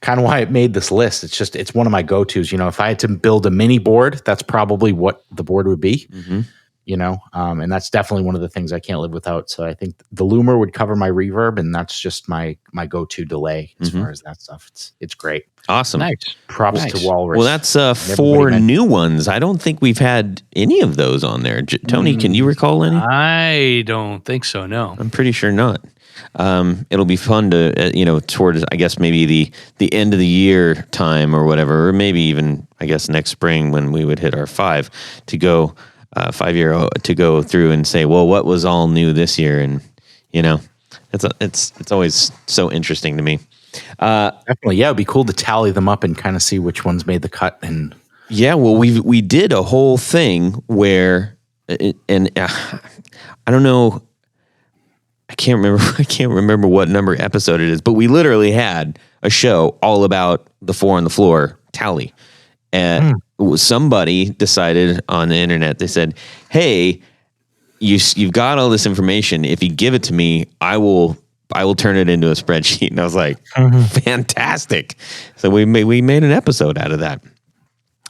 [SPEAKER 5] kind of why it made this list. It's one of my go-tos. If I had to build a mini board, that's probably what the board would be, and that's definitely one of the things I can't live without. So I think the Loomer would cover my reverb, and that's just my go-to delay as far as that stuff. It's great.
[SPEAKER 1] Awesome.
[SPEAKER 2] Nice.
[SPEAKER 5] Props to Walrus.
[SPEAKER 1] Well, that's 4 new ones. I don't think we've had any of those on there. Tony, can you recall any?
[SPEAKER 2] I don't think so, no.
[SPEAKER 1] I'm pretty sure not. It'll be fun to, towards, I guess, maybe the end of the year time or whatever, or maybe even, I guess, next spring when we would hit our 5 to go, 5 year to go through and say, well, what was all new this year? And, it's always so interesting to me.
[SPEAKER 5] Definitely. Yeah. It'd be cool to tally them up and kind of see which ones made the cut. And
[SPEAKER 1] yeah, well, we did a whole thing where, I don't know, I can't remember what number episode it is, but we literally had a show all about the 4 on the floor tally. And somebody decided on the internet, they said, hey, you've got all this information. If you give it to me, I will turn it into a spreadsheet. And I was like, fantastic. So we made an episode out of that.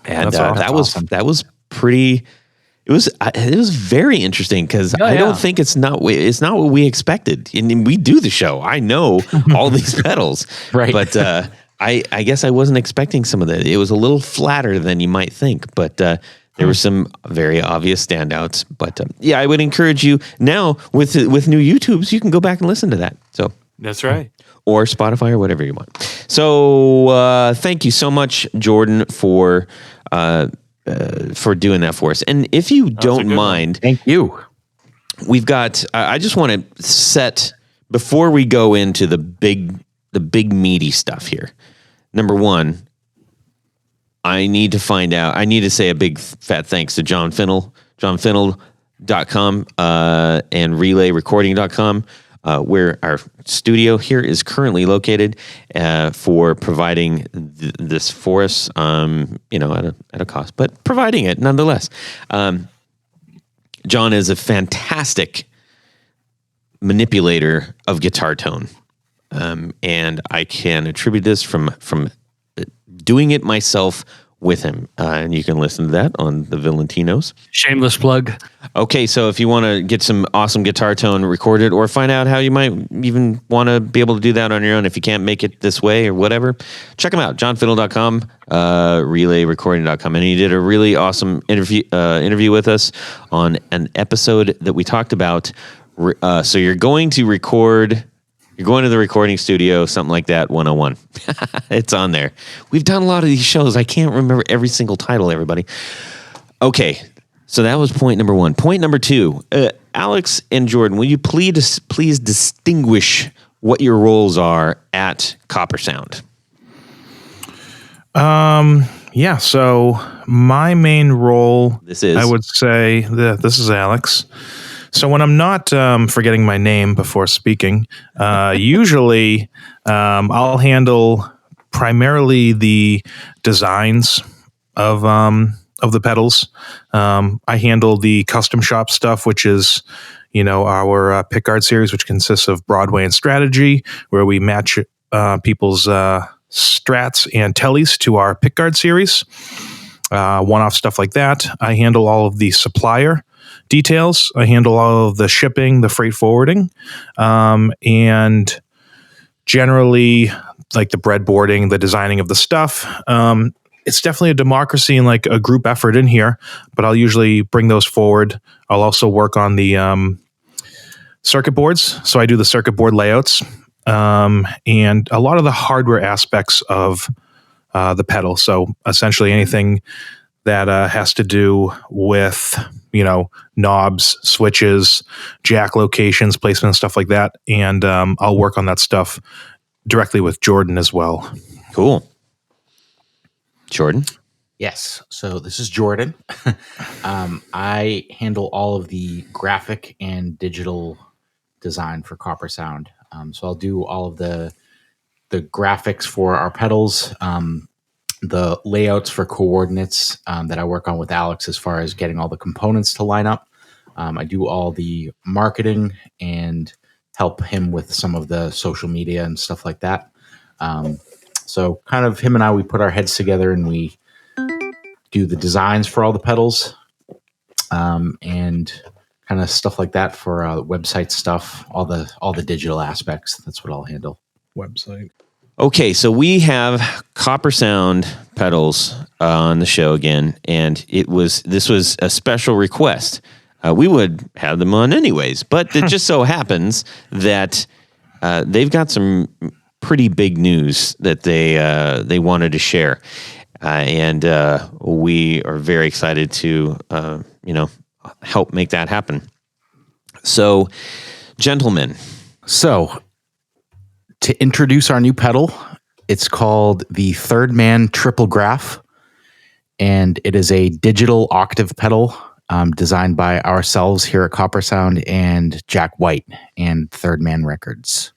[SPEAKER 1] And that was pretty. It was very interesting because I don't think it's not what we expected. And we do the show. I know all these pedals,
[SPEAKER 5] right?
[SPEAKER 1] But I guess I wasn't expecting some of that. It was a little flatter than you might think, but there were some very obvious standouts. But I would encourage you now with new YouTubes, you can go back and listen to that. So
[SPEAKER 3] that's right,
[SPEAKER 1] or Spotify or whatever you want. So thank you so much, Jordan, for doing that for us. And if you don't mind,
[SPEAKER 5] thank you.
[SPEAKER 1] We've got, I just want to set, before we go into the big meaty stuff here. Number one, I need to say a big fat thanks to John Finnell, johnfinnell.com, and relayrecording.com. where our studio here is currently located, for providing this for us, at a cost, but providing it nonetheless. John is a fantastic manipulator of guitar tone. And I can attribute this from doing it myself with him. And you can listen to that on the Valentinos.
[SPEAKER 2] Shameless plug.
[SPEAKER 1] Okay, so if you want to get some awesome guitar tone recorded, or find out how you might even want to be able to do that on your own if you can't make it this way or whatever, check him out, johnfiddle.com, relayrecording.com. And he did a really awesome interview with us on an episode that we talked about. So you're going to the recording studio, something like that, 101. It's on there. We've done a lot of these shows. I can't remember every single title, everybody. Okay, so that was point number one. Point number two, Alex and Jordan, will you please distinguish what your roles are at Coppersound?
[SPEAKER 4] Yeah, so my main role,
[SPEAKER 1] I
[SPEAKER 4] would say, this is Alex. So when I'm not forgetting my name before speaking, usually I'll handle primarily the designs of the pedals. I handle the custom shop stuff, which is, our pickguard series, which consists of Broadway and Strategy, where we match people's strats and tellies to our pickguard series. One-off stuff like that. I handle all of the supplier details. I handle all of the shipping, the freight forwarding, and generally like the breadboarding, the designing of the stuff. It's definitely a democracy and like a group effort in here, but I'll usually bring those forward. I'll also work on the circuit boards. So I do the circuit board layouts, and a lot of the hardware aspects of the pedal. So essentially anything that has to do with, knobs, switches, jack locations, placement, and stuff like that. And I'll work on that stuff directly with Jordan as well.
[SPEAKER 1] Cool. Jordan?
[SPEAKER 5] Yes. So this is Jordan. I handle all of the graphic and digital design for Coppersound. So I'll do all of the graphics for our pedals, the layouts for coordinates that I work on with Alex as far as getting all the components to line up. I do all the marketing and help him with some of the social media and stuff like that. So kind of him and I, we put our heads together and we do the designs for all the pedals, and kind of stuff like that for website stuff, all the digital aspects. That's what I'll handle.
[SPEAKER 4] Website.
[SPEAKER 1] Okay, so we have Coppersound Pedals on the show again, and this was a special request. We would have them on anyways, but it just so happens that they've got some pretty big news that they wanted to share, and we are very excited to help make that happen. So, gentlemen,
[SPEAKER 5] to introduce our new pedal, it's called the Third Man Triplegraph, and it is a digital octave pedal designed by ourselves here at Coppersound and Jack White and Third Man Records.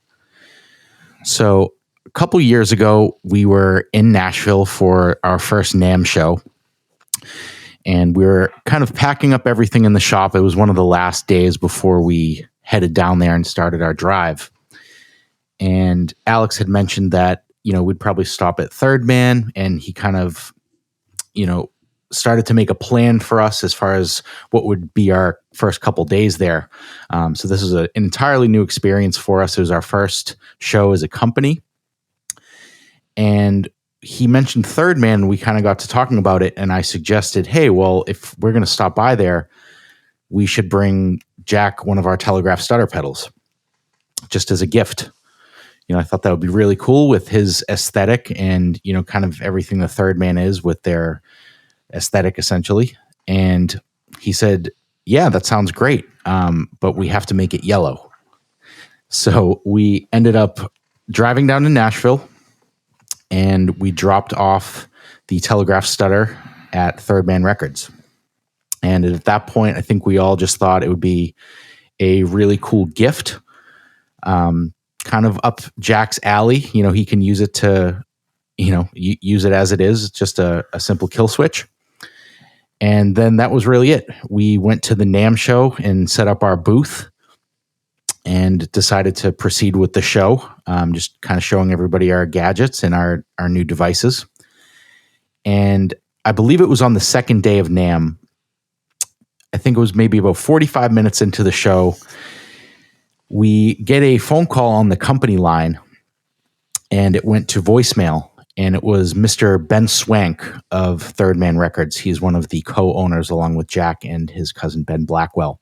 [SPEAKER 5] So a couple years ago, we were in Nashville for our first NAMM show, and we were kind of packing up everything in the shop. It was one of the last days before we headed down there and started our drive. And Alex had mentioned that, we'd probably stop at Third Man, and he kind of, started to make a plan for us as far as what would be our first couple days there. So this is an entirely new experience for us. It was our first show as a company. And he mentioned Third Man, and we kind of got to talking about it. And I suggested, hey, well, if we're going to stop by there, we should bring Jack one of our Telegraph stutter pedals just as a gift. I thought that would be really cool with his aesthetic and, kind of everything the Third Man is with their aesthetic essentially. And he said, yeah, that sounds great. But we have to make it yellow. So we ended up driving down to Nashville, and we dropped off the Telegraph stutter at Third Man Records. And at that point, I think we all just thought it would be a really cool gift. kind of up Jack's alley. He can use it to, use it as it is, just a simple kill switch. And then that was really it. We went to the NAMM show and set up our booth and decided to proceed with the show, just kind of showing everybody our gadgets and our new devices. And I believe it was on the second day of NAMM. I think it was maybe about 45 minutes into the show. We get a phone call on the company line, and it went to voicemail. And it was Mr. Ben Swank of Third Man Records. He's one of the co-owners along with Jack and his cousin Ben Blackwell.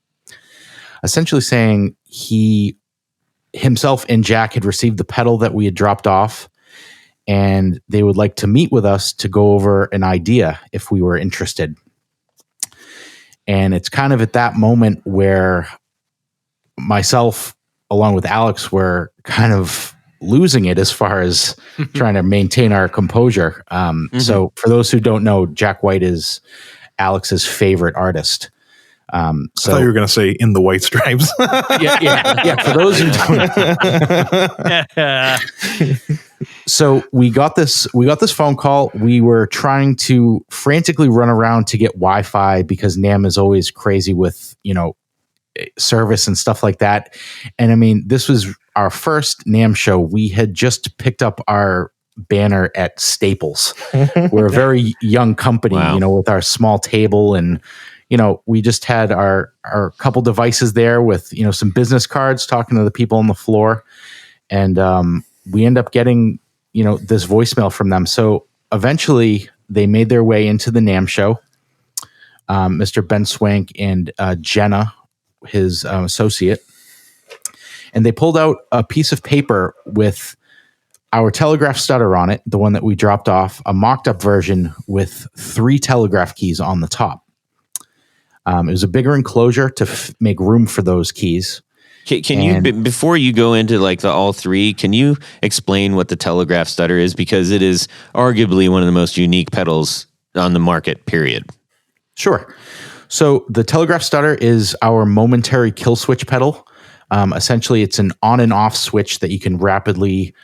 [SPEAKER 5] Essentially saying he himself and Jack had received the pedal that we had dropped off, and they would like to meet with us to go over an idea if we were interested. And it's kind of at that moment where myself, along with Alex, were kind of losing it as far as trying to maintain our composure. So for those who don't know, Jack White is Alex's favorite artist.
[SPEAKER 4] I thought you were going to say In the White Stripes.
[SPEAKER 5] yeah. For those who don't. So we got this phone call. We were trying to frantically run around to get Wi-Fi because NAMM is always crazy with, service and stuff like that. And I mean, this was our first NAMM show. We had just picked up our banner at Staples. We're a very young company,
[SPEAKER 1] Wow.
[SPEAKER 5] With our small table, and we just had our couple devices there with some business cards, talking to the people on the floor, and we end up getting this voicemail from them. So eventually they made their way into the NAMM show. Mr. Ben Swank and Jenna, his associate, and they pulled out a piece of paper with our telegraph stutter on it, the one that we dropped off, a mocked up version with 3 telegraph keys on the top. It was a bigger enclosure to make room for those keys.
[SPEAKER 1] Can you, before you go into like the all 3, can you explain what the telegraph stutter is? Because it is arguably one of the most unique pedals on the market, period.
[SPEAKER 5] Sure. So the telegraph stutter is our momentary kill switch pedal. Essentially, it's an on and off switch that you can rapidly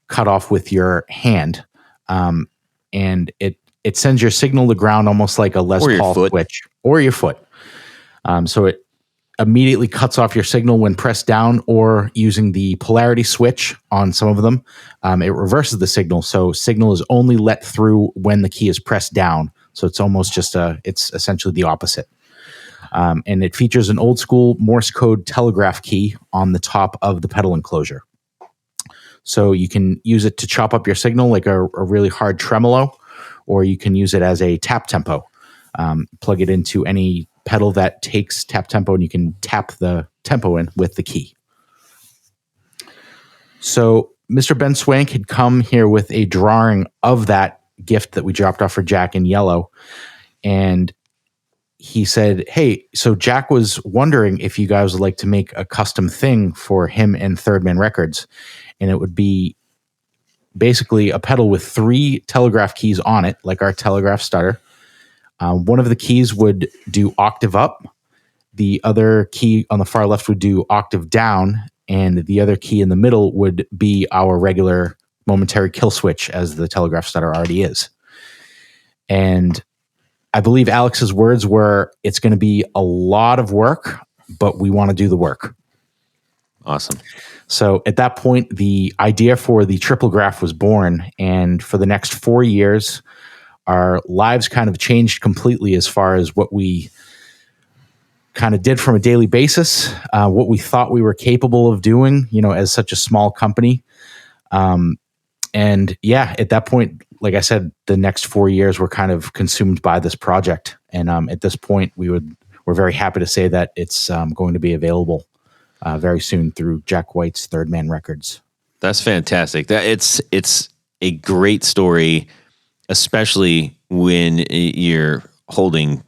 [SPEAKER 5] cut off with your hand. And it sends your signal to ground almost like a Les Paul switch or your foot. So it immediately cuts off your signal when pressed down, or using the polarity switch on some of them, it reverses the signal. So signal is only let through when the key is pressed down. So it's almost it's essentially the opposite. And it features an old school Morse code telegraph key on the top of the pedal enclosure. So you can use it to chop up your signal like a really hard tremolo, or you can use it as a tap tempo. Plug it into any pedal that takes tap tempo, and you can tap the tempo in with the key. So Mr. Ben Swank had come here with a drawing of that gift that we dropped off for Jack in yellow. And he said, hey, so Jack was wondering if you guys would like to make a custom thing for him and Third Man Records. And it would be basically a pedal with 3 telegraph keys on it, like our telegraph stutter. One of the keys would do octave up. The other key on the far left would do octave down. And the other key in the middle would be our regular momentary kill switch, as the telegraph stutter already is. And I believe Alex's words were, it's going to be a lot of work, but we want to do the work.
[SPEAKER 1] Awesome.
[SPEAKER 5] So at that point, the idea for the Triplegraph was born. And for the next 4 years, our lives kind of changed completely as far as what we kind of did from a daily basis, what we thought we were capable of doing, as such a small company. And yeah, at that point, like I said, the next 4 years were kind of consumed by this project. And at this point, we're very happy to say that it's going to be available very soon through Jack White's Third Man Records.
[SPEAKER 1] That's fantastic. It's a great story, especially when you're holding,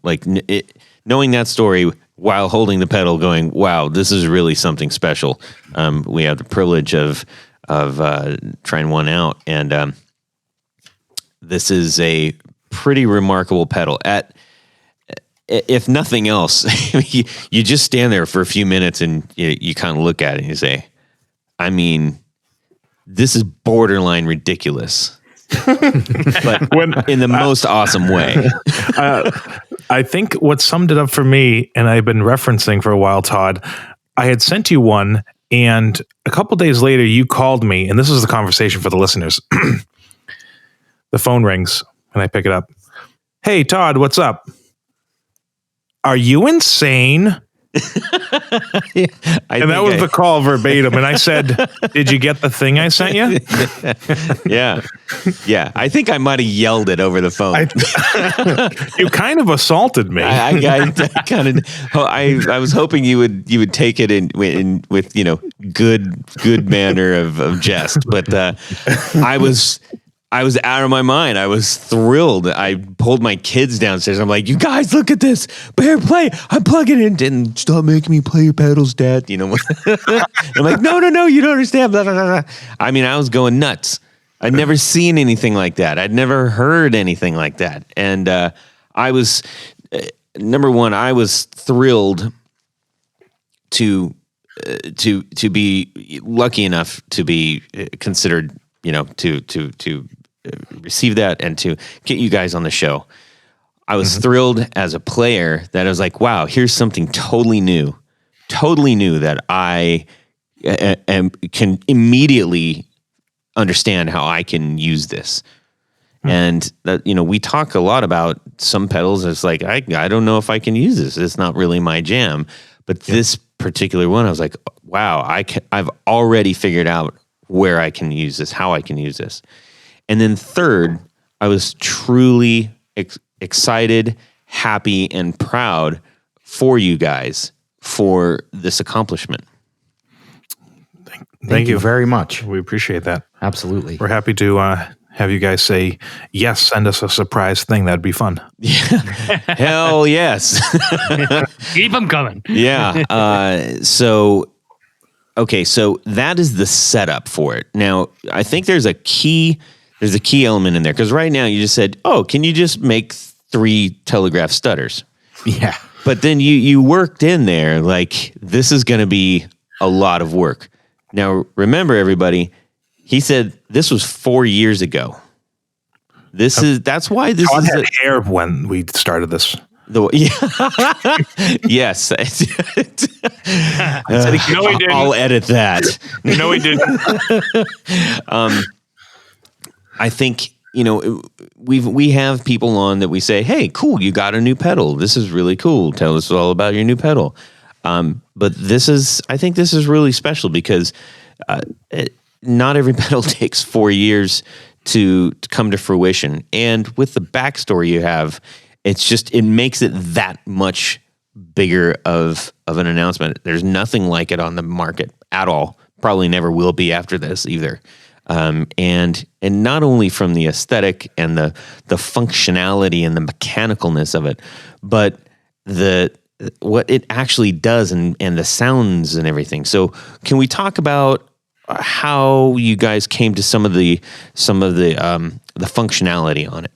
[SPEAKER 1] knowing that story while holding the pedal, going, wow, this is really something special. We have the privilege of trying one out, and this is a pretty remarkable pedal. If nothing else, you just stand there for a few minutes and you kind of look at it and you say, I mean, this is borderline ridiculous. But in the most awesome way.
[SPEAKER 4] I think what summed it up for me, and I've been referencing for a while, Todd, I had sent you one, and a couple days later you called me, and this is the conversation for the listeners. The phone rings, and I pick it up. Hey, Todd, what's up? Are you insane? And that was the call verbatim. And I said, did you get the thing I sent you?
[SPEAKER 1] Yeah. I think I might have yelled it over the phone.
[SPEAKER 4] You kind of assaulted me.
[SPEAKER 1] I was hoping you would take it in with, good manner of jest, but I was out of my mind. I was thrilled. I pulled my kids downstairs. I'm like, you guys, look at this. Bear, play. I'm plugging in. Didn't stop making me play your pedals, Dad. I'm like, no, you don't understand. Blah, blah, blah. I mean, I was going nuts. I'd never seen anything like that. I'd never heard anything like that. And I was, number one, I was thrilled to be lucky enough to be considered, to receive that and to get you guys on the show. I was thrilled as a player that I was like, wow, here's something totally new that I can immediately understand how I can use this. And that, we talk a lot about some pedals. It's like, I don't know if I can use this. It's not really my jam. But this particular one, I was like, wow, I've already figured out where I can use this, how I can use this. And then third, I was truly excited, happy, and proud for you guys for this accomplishment.
[SPEAKER 5] Thank you very much.
[SPEAKER 4] We appreciate that.
[SPEAKER 5] Absolutely.
[SPEAKER 4] We're happy to have you guys say, yes, send us a surprise thing. That'd be fun.
[SPEAKER 1] Yeah. Hell yes.
[SPEAKER 2] Keep them coming.
[SPEAKER 1] Yeah. So that is the setup for it. Now, I think there's a key element in there, because right now you just said, oh, can you just make 3 telegraph stutters?
[SPEAKER 5] Yeah.
[SPEAKER 1] But then you worked in there like, this is going to be a lot of work. Now, remember, everybody, he said this was 4 years ago. That's why this
[SPEAKER 4] Todd
[SPEAKER 1] is
[SPEAKER 4] had hair when we started this.
[SPEAKER 1] Yes.
[SPEAKER 2] No, he didn't.
[SPEAKER 1] I'll edit that.
[SPEAKER 2] No, he didn't.
[SPEAKER 1] I think, we have people on that we say, hey, cool, you got a new pedal. This is really cool. Tell us all about your new pedal. But I think this is really special because not every pedal takes 4 years to come to fruition. And with the backstory you have, it makes it that much bigger of an announcement. There's nothing like it on the market at all. Probably never will be after this either. And not only from the aesthetic and the functionality and the mechanicalness of it, but what it actually does and the sounds and everything. So can we talk about how you guys came to some of the functionality on it?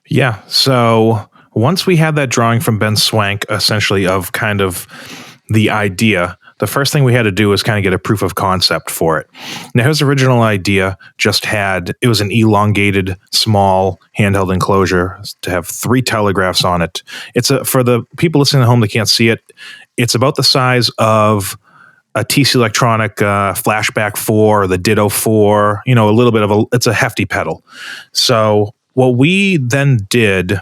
[SPEAKER 4] Yeah. So once we had that drawing from Ben Swank, essentially of kind of the idea, the first thing we had to do was kind of get a proof of concept for it. Now, his original idea it was an elongated, small handheld enclosure to have 3 telegraphs on it. For the people listening at home that can't see it, it's about the size of a TC Electronic Flashback 4, or the Ditto 4, it's a hefty pedal. So what we then did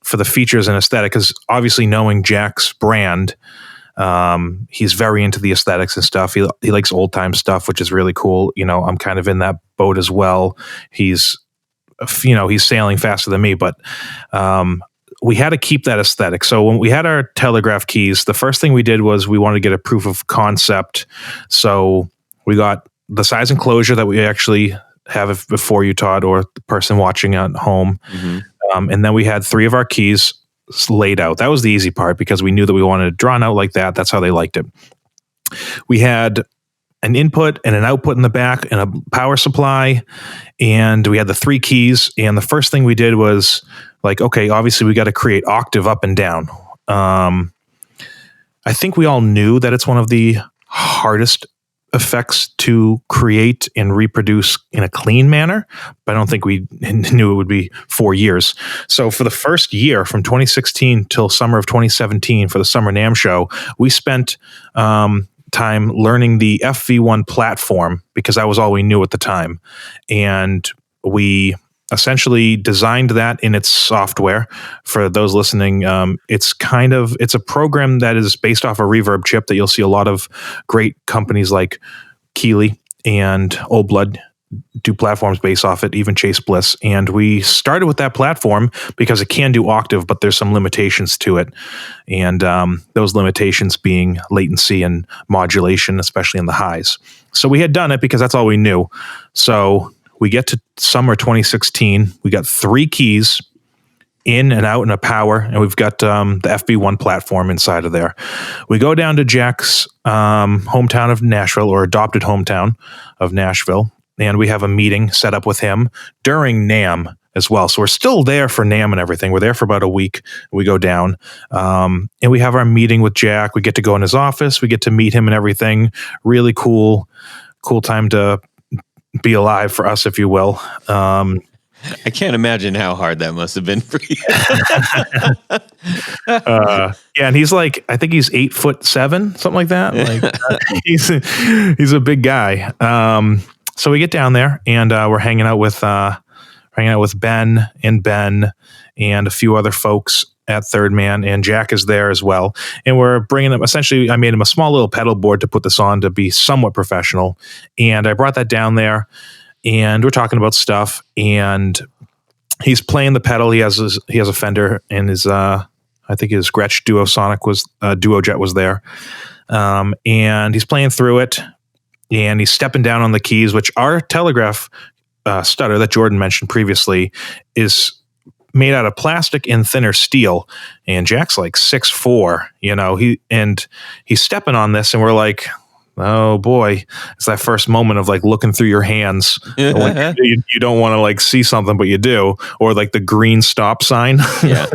[SPEAKER 4] for the features and aesthetic, because obviously knowing Jack's brand, he's very into the aesthetics and stuff. He likes old time stuff, which is really cool. I'm kind of in that boat as well. He's sailing faster than me, but we had to keep that aesthetic. So when we had our telegraph keys, the first thing we did was we wanted to get a proof of concept. So we got the size enclosure that we actually have before you, Todd, or the person watching at home. Mm-hmm. And then we had 3 of our keys laid out. That was the easy part because we knew that we wanted it drawn out like that. That's how they liked it. We had an input and an output in the back and a power supply, and we had the 3 keys. And the first thing we did was like, okay, obviously we got to create octave up and down. I think we all knew that it's one of the hardest effects to create and reproduce in a clean manner, but I don't think we knew it would be 4 years. So for the first year, from 2016 till summer of 2017, for the Summer NAMM show, we spent time learning the FV1 platform, because that was all we knew at the time. And we essentially designed that in its software. For those listening, it's a program that is based off a reverb chip that you'll see a lot of great companies like Keeley and Old Blood do platforms based off it, even Chase Bliss. And we started with that platform because it can do octave, but there's some limitations to it. And those limitations being latency and modulation, especially in the highs. So we had done it because that's all we knew. So we get to summer 2016. We got 3 keys in and out and a power, and we've got the FB1 platform inside of there. We go down to Jack's hometown of Nashville, or adopted hometown of Nashville, and we have a meeting set up with him during NAMM as well. So we're still there for NAMM and everything. We're there for about a week. We go down and we have our meeting with Jack. We get to go in his office. We get to meet him and everything. Really cool time to be alive for us, if you will.
[SPEAKER 1] I can't imagine how hard that must have been for you.
[SPEAKER 4] Yeah, and he's like, I think he's 8'7", something like that. Like he's a big guy. So we get down there and we're hanging out with Ben and a few other folks at Third Man, and Jack is there as well. And we're bringing him, essentially, I made him a small little pedal board to put this on to be somewhat professional. And I brought that down there, and we're talking about stuff, and he's playing the pedal. He has a Fender, and his I think his Gretsch Duojet was there. And he's playing through it, and he's stepping down on the keys, which our Telegraph stutter that Jordan mentioned previously is made out of plastic and thinner steel. And Jack's like 6'4", he's stepping on this, and we're like, oh boy, it's that first moment of like looking through your hands. When you don't want to like see something, but you do, or like the green stop sign.
[SPEAKER 1] Yeah.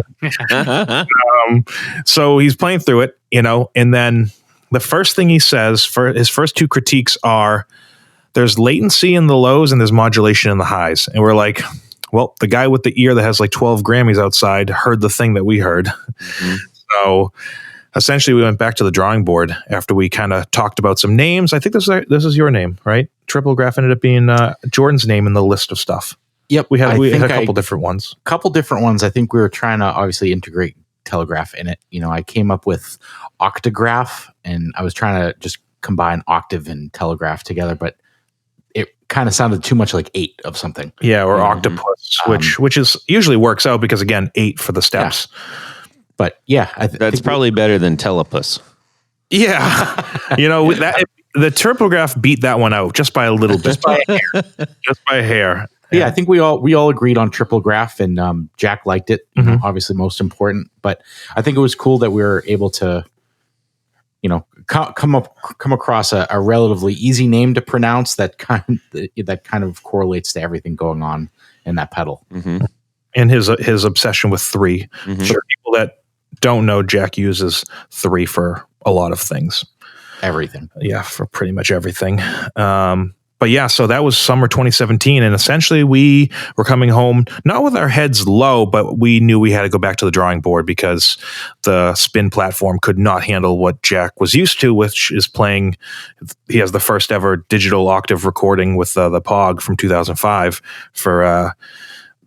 [SPEAKER 4] So he's playing through it, and then the first thing he says for his first 2 critiques are, there's latency in the lows and there's modulation in the highs. And we're like, well, the guy with the ear that has like 12 Grammys outside heard the thing that we heard. Mm-hmm. So essentially we went back to the drawing board after we kind of talked about some names. I think this is your name, right? Triplegraph ended up being Jordan's name in the list of stuff.
[SPEAKER 5] Yep.
[SPEAKER 4] We had a couple different ones.
[SPEAKER 5] I think we were trying to obviously integrate Telegraph in it. I came up with Octograph, and I was trying to just combine octave and telegraph together, but it kind of sounded too much like 8 of something.
[SPEAKER 4] Yeah, or octopus, which is usually works out because, again, 8 for the steps.
[SPEAKER 5] Yeah. But yeah,
[SPEAKER 1] that's probably better than telepus.
[SPEAKER 4] Yeah, that the Triplegraph beat that one out just by a little bit, just by a hair.
[SPEAKER 5] Yeah, I think we all agreed on Triplegraph, and Jack liked it. Obviously, most important. But I think it was cool that we were able to, come across a relatively easy name to pronounce that kind of correlates to everything going on in that pedal.
[SPEAKER 1] Mm-hmm.
[SPEAKER 4] And his obsession with 3. Mm-hmm. For people that don't know, Jack uses 3 for a lot of things.
[SPEAKER 5] Everything.
[SPEAKER 4] Yeah, for pretty much everything. But yeah, so that was summer 2017. And essentially we were coming home, not with our heads low, but we knew we had to go back to the drawing board because the spin platform could not handle what Jack was used to, which is playing. He has the first ever digital octave recording with the Pog from 2005 for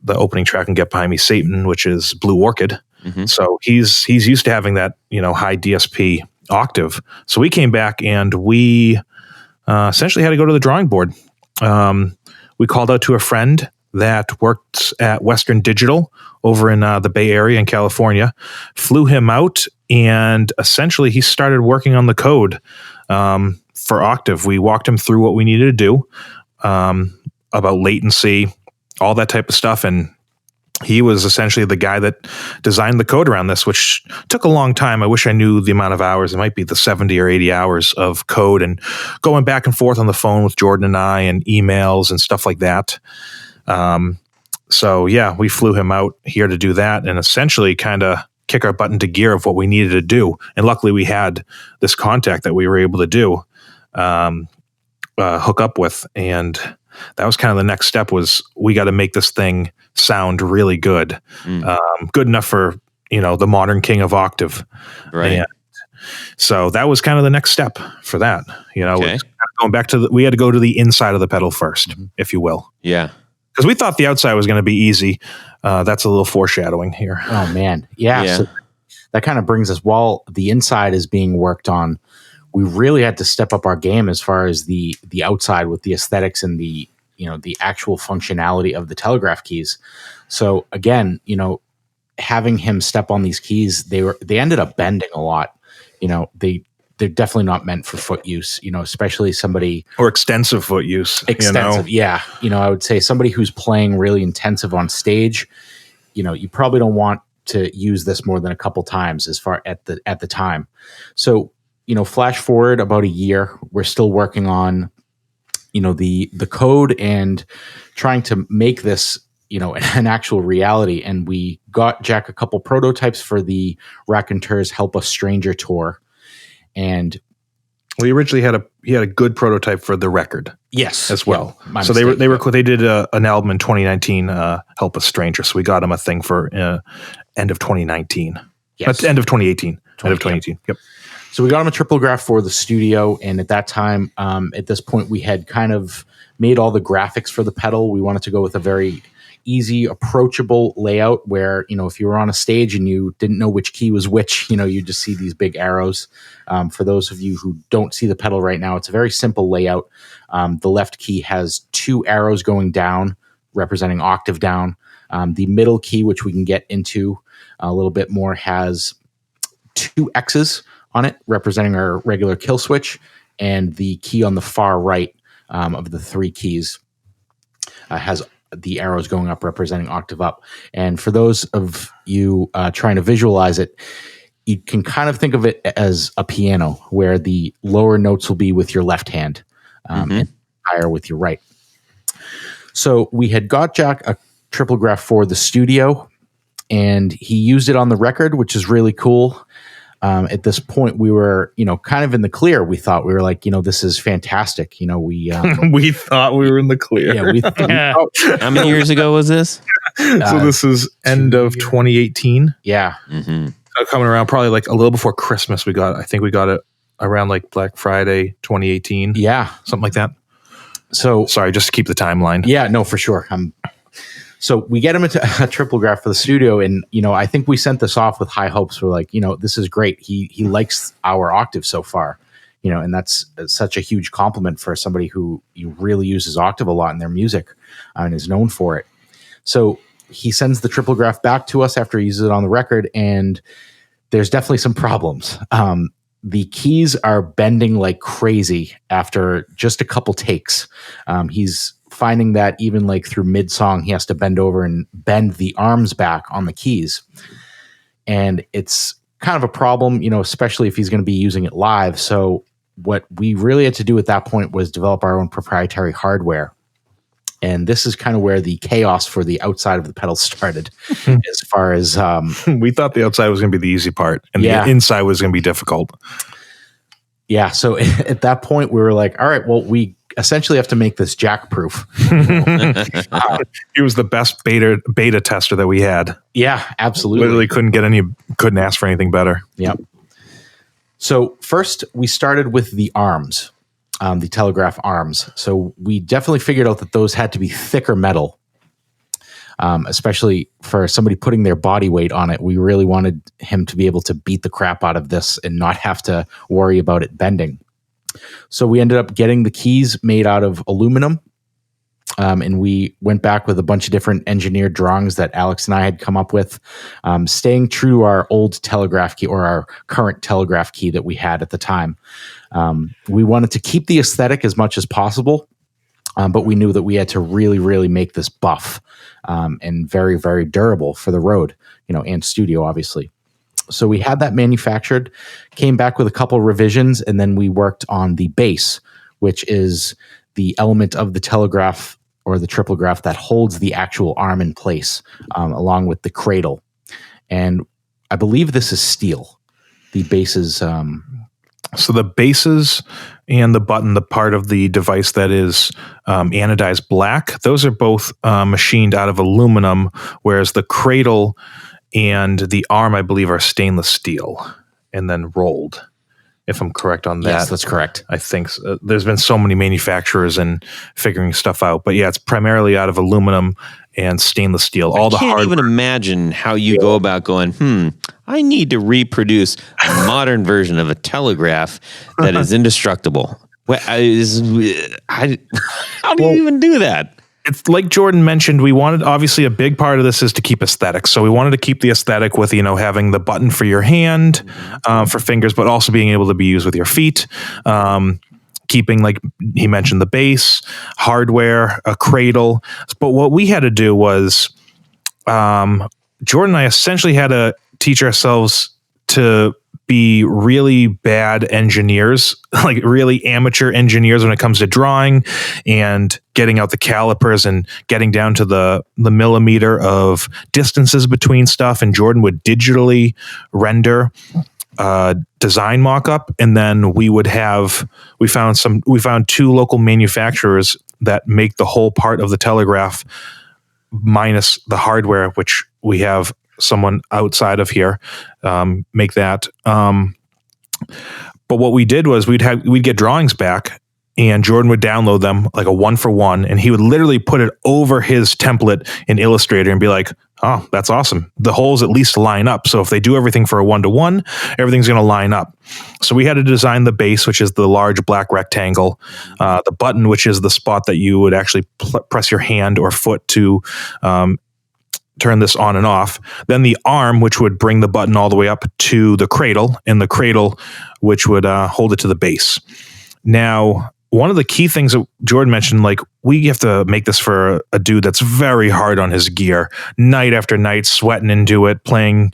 [SPEAKER 4] the opening track and Get Behind Me, Satan, which is Blue Orchid. Mm-hmm. So he's used to having that, high DSP octave. So we came back and we essentially had to go to the drawing board. We called out to a friend that worked at Western Digital over in the Bay Area in California, flew him out, and essentially he started working on the code for octave. We walked him through what we needed to do about latency, all that type of stuff, and he was essentially the guy that designed the code around this, which took a long time. I wish I knew the amount of hours. It might be the 70 or 80 hours of code and going back and forth on the phone with Jordan and I and emails and stuff like that. So yeah, we flew him out here to do that and essentially kind of kick our butt into gear of what we needed to do. And luckily we had this contact that we were able to do. hook up with. And that was kind of the next step, was we got to make this thing sound really good. Good enough for, the modern king of octave.
[SPEAKER 1] Right.
[SPEAKER 4] And so that was kind of the next step for that.
[SPEAKER 1] Okay.
[SPEAKER 4] Going back to we had to go to the inside of the pedal first, if you will.
[SPEAKER 1] Yeah.
[SPEAKER 4] Because we thought the outside was going to be easy. That's a little foreshadowing here.
[SPEAKER 5] Oh man. Yeah. So that kind of brings us, while the inside is being worked on, we really had to step up our game as far as the outside with the aesthetics and the actual functionality of the telegraph keys. So again, having him step on these keys, they ended up bending a lot. They're definitely not meant for foot use, especially somebody,
[SPEAKER 4] or extensive foot use.
[SPEAKER 5] Extensive. Yeah. I would say somebody who's playing really intensive on stage, you probably don't want to use this more than a couple times as far at the time. So, flash forward about a year, we're still working on, the code and trying to make this, an actual reality. And we got Jack a couple prototypes for the Raconteurs Help Us Stranger tour. And
[SPEAKER 4] we originally had a good prototype for the record.
[SPEAKER 5] Yes,
[SPEAKER 4] as well.
[SPEAKER 5] Yeah,
[SPEAKER 4] so they did an album in 2019, Help Us Stranger. So we got them a thing for end of 2019.
[SPEAKER 5] Yes.
[SPEAKER 4] End of 2018. End of 2018. Yep.
[SPEAKER 5] So we got him a Triplegraph for the studio, and at that time, at this point, we had kind of made all the graphics for the pedal. We wanted to go with a very easy, approachable layout where, if you were on a stage and you didn't know which key was which, you just see these big arrows. For those of you who don't see the pedal right now, it's a very simple layout. The left key has 2 arrows going down, representing octave down. The middle key, which we can get into a little bit more, has 2 X's on it, representing our regular kill switch. And the key on the far right of the 3 keys has the arrows going up, representing octave up. And for those of you trying to visualize it, you can kind of think of it as a piano, where the lower notes will be with your left hand and higher with your right. So we had got Jack a Triplegraph for the studio, and he used it on the record, which is really cool. At this point, we were, kind of in the clear. We thought, we were like, this is fantastic. We
[SPEAKER 4] we thought we were in the clear.
[SPEAKER 5] Yeah, we thought.
[SPEAKER 1] How many years ago was this?
[SPEAKER 4] So this is end of 2018.
[SPEAKER 5] Yeah.
[SPEAKER 4] Coming around probably like a little before Christmas. I think we got it around like Black Friday 2018.
[SPEAKER 5] Yeah.
[SPEAKER 4] Something like that.
[SPEAKER 5] So
[SPEAKER 4] sorry, just to keep the timeline.
[SPEAKER 5] Yeah, no, for sure. So we get him into a Triplegraph for the studio, and I think we sent this off with high hopes. We're like, this is great. He likes our octave so far, and that's such a huge compliment for somebody who really uses octave a lot in their music and is known for it. So he sends the Triplegraph back to us after he uses it on the record, and there's definitely some problems. The keys are bending like crazy after just a couple takes. He's finding that even like through mid-song, he has to bend over and bend the arms back on the keys. And it's kind of a problem, especially if he's going to be using it live. So what we really had to do at that point was develop our own proprietary hardware. And this is kind of where the chaos for the outside of the pedal started. As far as
[SPEAKER 4] we thought the outside was going to be the easy part, and the inside was going to be difficult.
[SPEAKER 5] Yeah. So at that point, we were like, all right, well, we essentially have to make this jack-proof.
[SPEAKER 4] He was the best beta tester that we had.
[SPEAKER 5] Yeah, absolutely.
[SPEAKER 4] Literally couldn't ask for anything better.
[SPEAKER 5] Yep. So first, we started with the arms. The telegraph arms. So we definitely figured out that those had to be thicker metal, especially for somebody putting their body weight on it. We really wanted him to be able to beat the crap out of this and not have to worry about it bending. So we ended up getting the keys made out of aluminum, and we went back with a bunch of different engineered drawings that Alex and I had come up with, staying true to our old telegraph key, or our current telegraph key that we had at the time. We wanted to keep the aesthetic as much as possible, but we knew that we had to really, really make this buff and very, very durable for the road, and studio, obviously. So we had that manufactured, came back with a couple revisions, and then we worked on the base, which is the element of the telegraph or the Triplegraph that holds the actual arm in place, along with the cradle. And I believe this is steel. The base is
[SPEAKER 4] So the bases and the button, the part of the device that is anodized black, those are both machined out of aluminum, whereas the cradle and the arm, I believe, are stainless steel and then rolled. If I'm correct on that.
[SPEAKER 5] Yes, that's correct.
[SPEAKER 4] I think there's been so many manufacturers and figuring stuff out. But yeah, it's primarily out of aluminum and stainless steel.
[SPEAKER 1] I can't even imagine how you go about going, I need to reproduce a modern version of a telegraph that is indestructible. How do you even do that?
[SPEAKER 4] It's like Jordan mentioned, we wanted, obviously a big part of this is to keep aesthetics. So we wanted to keep the aesthetic with, having the button for your hand, for fingers, but also being able to be used with your feet. Keeping, like he mentioned, the bass, hardware, a cradle. But what we had to do was, Jordan and I essentially had to teach ourselves to be really bad engineers, like really amateur engineers when it comes to drawing and getting out the calipers and getting down to the millimeter of distances between stuff. And Jordan would digitally render design mock-up, and then we found two local manufacturers that make the whole part of the telegraph minus the hardware, which we have someone outside of here make that. But what we did was we'd get drawings back, and Jordan would download them like a 1-for-1, and he would literally put it over his template in Illustrator and be like, oh, that's awesome. The holes at least line up. So if they do everything for a 1-to-1, everything's going to line up. So we had to design the base, which is the large black rectangle, the button, which is the spot that you would actually press your hand or foot to turn this on and off. Then the arm, which would bring the button all the way up to the cradle, and the cradle, which would hold it to the base. Now, one of the key things that Jordan mentioned, like, we have to make this for a dude that's very hard on his gear, night after night, sweating into it, playing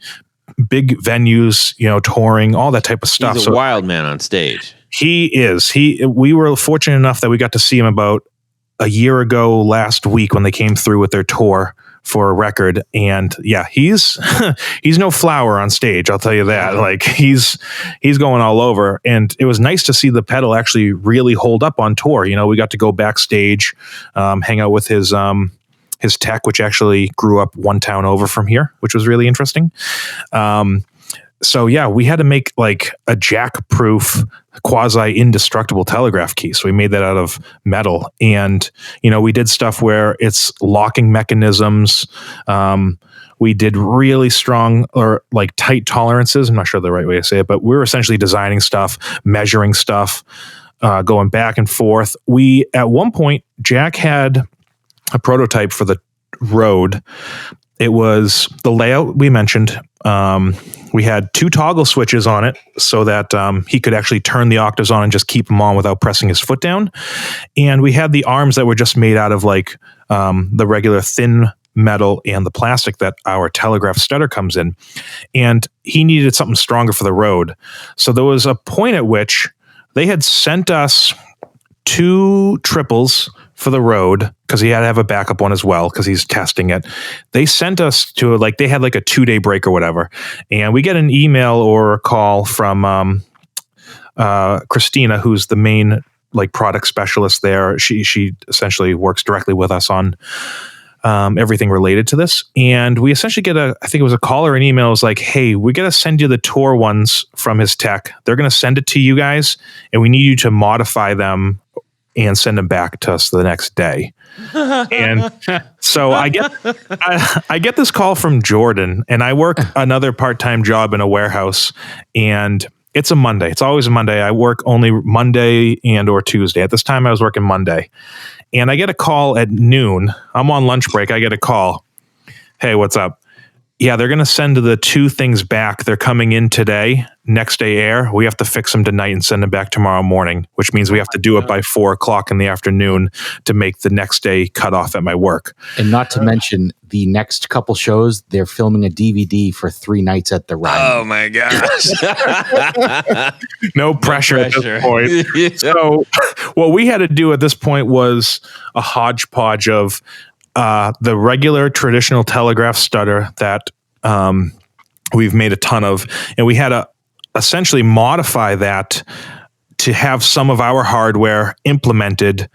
[SPEAKER 4] big venues, touring, all that type of stuff.
[SPEAKER 1] He's a wild man on stage.
[SPEAKER 4] He is. We were fortunate enough that we got to see him about a year ago last week when they came through with their tour for a record. And yeah, he's no flower on stage, I'll tell you that. Like, he's going all over. And it was nice to see the pedal actually really hold up on tour. We got to go backstage, hang out with his tech, which actually grew up one town over from here, which was really interesting. So yeah, we had to make like a jack-proof, quasi-indestructible telegraph key. So we made that out of metal. And, we did stuff where it's locking mechanisms. We did really strong or like tight tolerances. I'm not sure the right way to say it, but we were essentially designing stuff, measuring stuff, going back and forth. At one point, Jack had a prototype for the Rode. It was the layout we mentioned. We had 2 toggle switches on it so that he could actually turn the octaves on and just keep them on without pressing his foot down. And we had the arms that were just made out of like the regular thin metal and the plastic that our telegraph stutter comes in. And he needed something stronger for the Rode. So there was a point at which they had sent us 2 triples for the Rode, because he had to have a backup one as well, because he's testing it. They sent us to they had like a 2-day break or whatever. And we get an email or a call from Christina, who's the main like product specialist there. She essentially works directly with us on everything related to this. And we essentially get I think it was a call or an email. It was like, hey, we got to send you the tour ones from his tech. They're going to send it to you guys, and we need you to modify them and send them back to us the next day. And so I get this call from Jordan, and I work another part-time job in a warehouse, and it's a Monday. It's always a Monday. I work only Monday and or Tuesday. At this time I was working Monday, and I get a call at noon. I'm on lunch break. I get a call. Hey, what's up? Yeah, they're going to send the 2 things back. They're coming in today, next day air. We have to fix them tonight and send them back tomorrow morning, which means we have to do it by 4:00 in the afternoon to make the next day cut off at my work.
[SPEAKER 5] And not to mention the next couple shows, they're filming a DVD for 3 nights at the Ride.
[SPEAKER 1] Oh my gosh.
[SPEAKER 4] No pressure at this point. Yeah. So what we had to do at this point was a hodgepodge of the regular traditional telegraph stutter that we've made a ton of, and we had to essentially modify that to have some of our hardware implemented,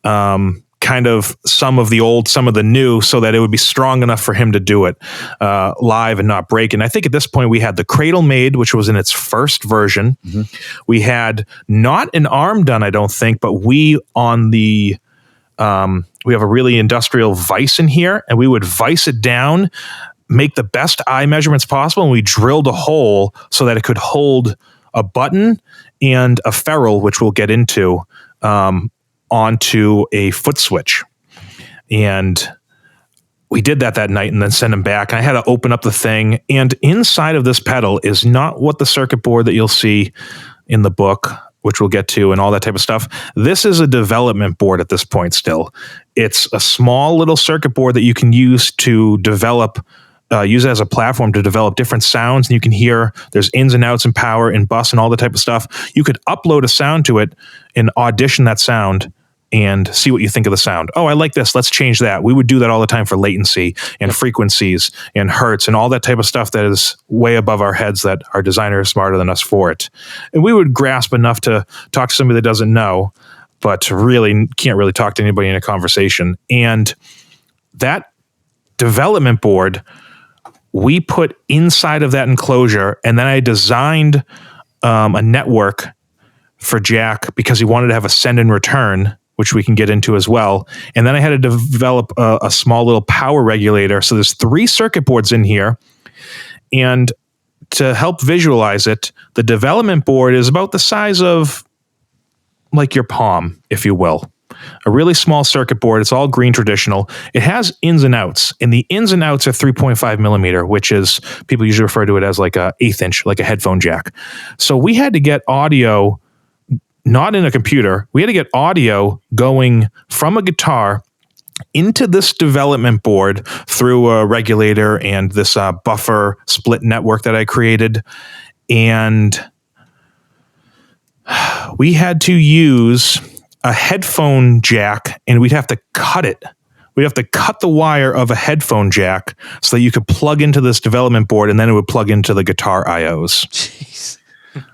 [SPEAKER 4] kind of some of the old, some of the new, so that it would be strong enough for him to do it live and not break. And I think at this point we had the cradle made, which was in its first version. Mm-hmm. We had not an arm done, I don't think, but we have a really industrial vise in here, and we would vise it down, make the best eye measurements possible, and we drilled a hole so that it could hold a button and a ferrule, which we'll get into, onto a foot switch. And we did that night and then sent him back. I had to open up the thing, and inside of this pedal is not what the circuit board that you'll see in the book, which we'll get to, and all that type of stuff. This is a development board at this point still. It's a small little circuit board that you can use to develop, use it as a platform to develop different sounds. And you can hear there's ins and outs and power and bus and all the type of stuff. You could upload a sound to it and audition that sound and see what you think of the sound. Oh, I like this. Let's change that. We would do that all the time for latency and frequencies and hertz and all that type of stuff that is way above our heads, that our designer is smarter than us for it. And we would grasp enough to talk to somebody that doesn't know, but really can't really talk to anybody in a conversation. And that development board, we put inside of that enclosure, and then I designed a network for Jack because he wanted to have a send and return, which we can get into as well. And then I had to develop a small little power regulator. So there's 3 circuit boards in here. And to help visualize it, the development board is about the size of like your palm, if you will. A really small circuit board. It's all green traditional. It has ins and outs, and the ins and outs are 3.5 millimeter, which is, people usually refer to it as like a 1/8 inch, like a headphone jack. So we had to get audio, not in a computer. We had to get audio going from a guitar into this development board through a regulator and this buffer split network that I created. And we had to use a headphone jack, and we'd have to cut it. We'd have to cut the wire of a headphone jack so that you could plug into this development board, and then it would plug into the guitar IOs.
[SPEAKER 1] Jeez.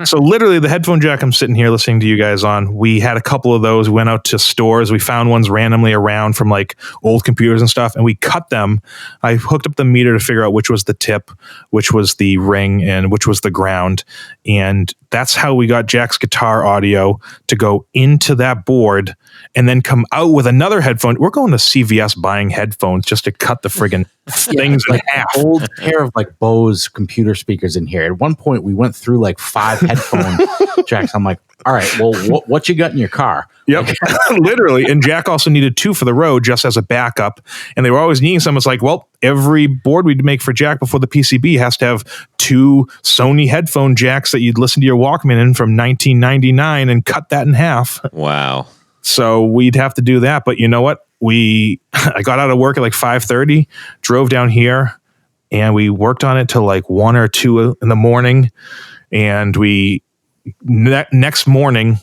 [SPEAKER 4] So literally the headphone jack I'm sitting here listening to you guys on, we had a couple of those. We went out to stores. We found ones randomly around from like old computers and stuff, and we cut them. I hooked up the meter to figure out which was the tip, which was the ring, and which was the ground. And that's how we got Jack's guitar audio to go into that board and then come out with another headphone. We're going to CVS buying headphones just to cut the friggin' things in half.
[SPEAKER 5] Old pair of like Bose computer speakers in here. At one point, we went through like 5 headphone jacks. I'm like, all right, well, what you got in your car?
[SPEAKER 4] Yep, literally. And Jack also needed 2 for the road just as a backup. And they were always needing some. It's like, well, every board we'd make for Jack before the PCB has to have 2 Sony headphone jacks that you'd listen to your Walkman in from 1999 and cut that in half.
[SPEAKER 1] Wow.
[SPEAKER 4] So we'd have to do that. But you know what? I got out of work at like 5:30, drove down here, and we worked on it till like 1 or 2 in the morning. And we next morning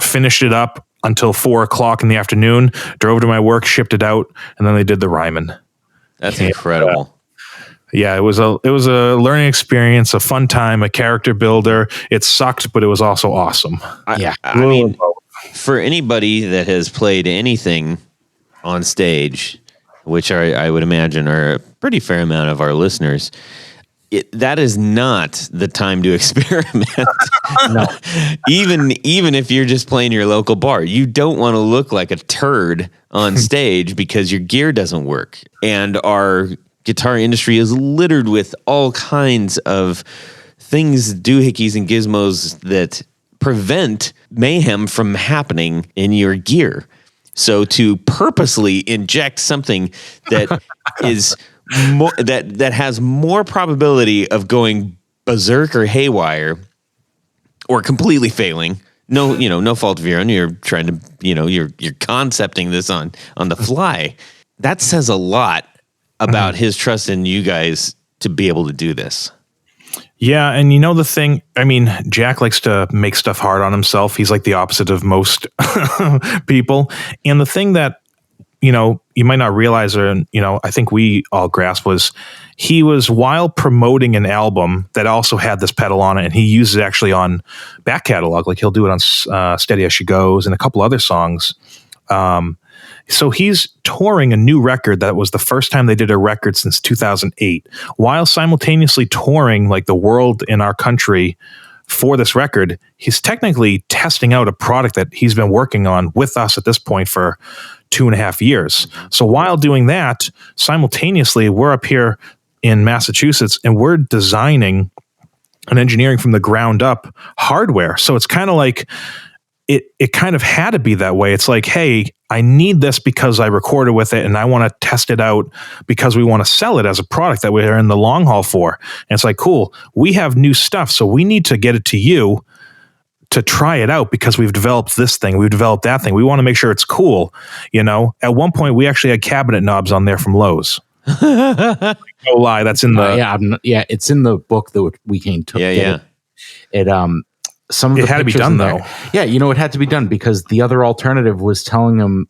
[SPEAKER 4] finished it up until 4 o'clock in the afternoon, drove to my work, shipped it out, and then they did the Ryman.
[SPEAKER 1] That's incredible.
[SPEAKER 4] Yeah, it was a learning experience, a fun time, a character builder. It sucked, but it was also awesome.
[SPEAKER 1] I mean, for anybody that has played anything on stage, which I would imagine are a pretty fair amount of our listeners, that is not the time to experiment. No. Even if you're just playing your local bar, you don't want to look like a turd on stage because your gear doesn't work. And our guitar industry is littered with all kinds of things, doohickeys and gizmos that prevent mayhem from happening in your gear. So to purposely inject something that is that has more probability of going berserk or haywire or completely failing. No fault of your own. You're trying to, you're concepting this on the fly. That says a lot about his trust in you guys to be able to do this.
[SPEAKER 4] Yeah, and the thing, I mean, Jack likes to make stuff hard on himself. He's like the opposite of most people. And the thing that, you might not realize, or, I think we all grasp was he was, while promoting an album that also had this pedal on it, and he uses it actually on back catalog, like he'll do it on Steady As She Goes and a couple other songs. So he's touring a new record that was the first time they did a record since 2008, while simultaneously touring like the world in our country for this record. He's technically testing out a product that he's been working on with us at this point for 2.5 years. So while doing that, simultaneously, we're up here in Massachusetts and we're designing and engineering from the ground up hardware. So it's kind of like, it kind of had to be that way. It's like, hey, I need this because I recorded with it and I want to test it out because we want to sell it as a product that we're in the long haul for. And it's like, cool, we have new stuff, so we need to get it to you to try it out because we've developed this thing, we've developed that thing. We want to make sure it's cool. You know, at one point we actually had cabinet knobs on there from Lowe's. No lie, that's in the
[SPEAKER 5] it's in the book that we came to. It some of
[SPEAKER 4] it had to be done though.
[SPEAKER 5] Yeah, you know, it had to be done because the other alternative was telling them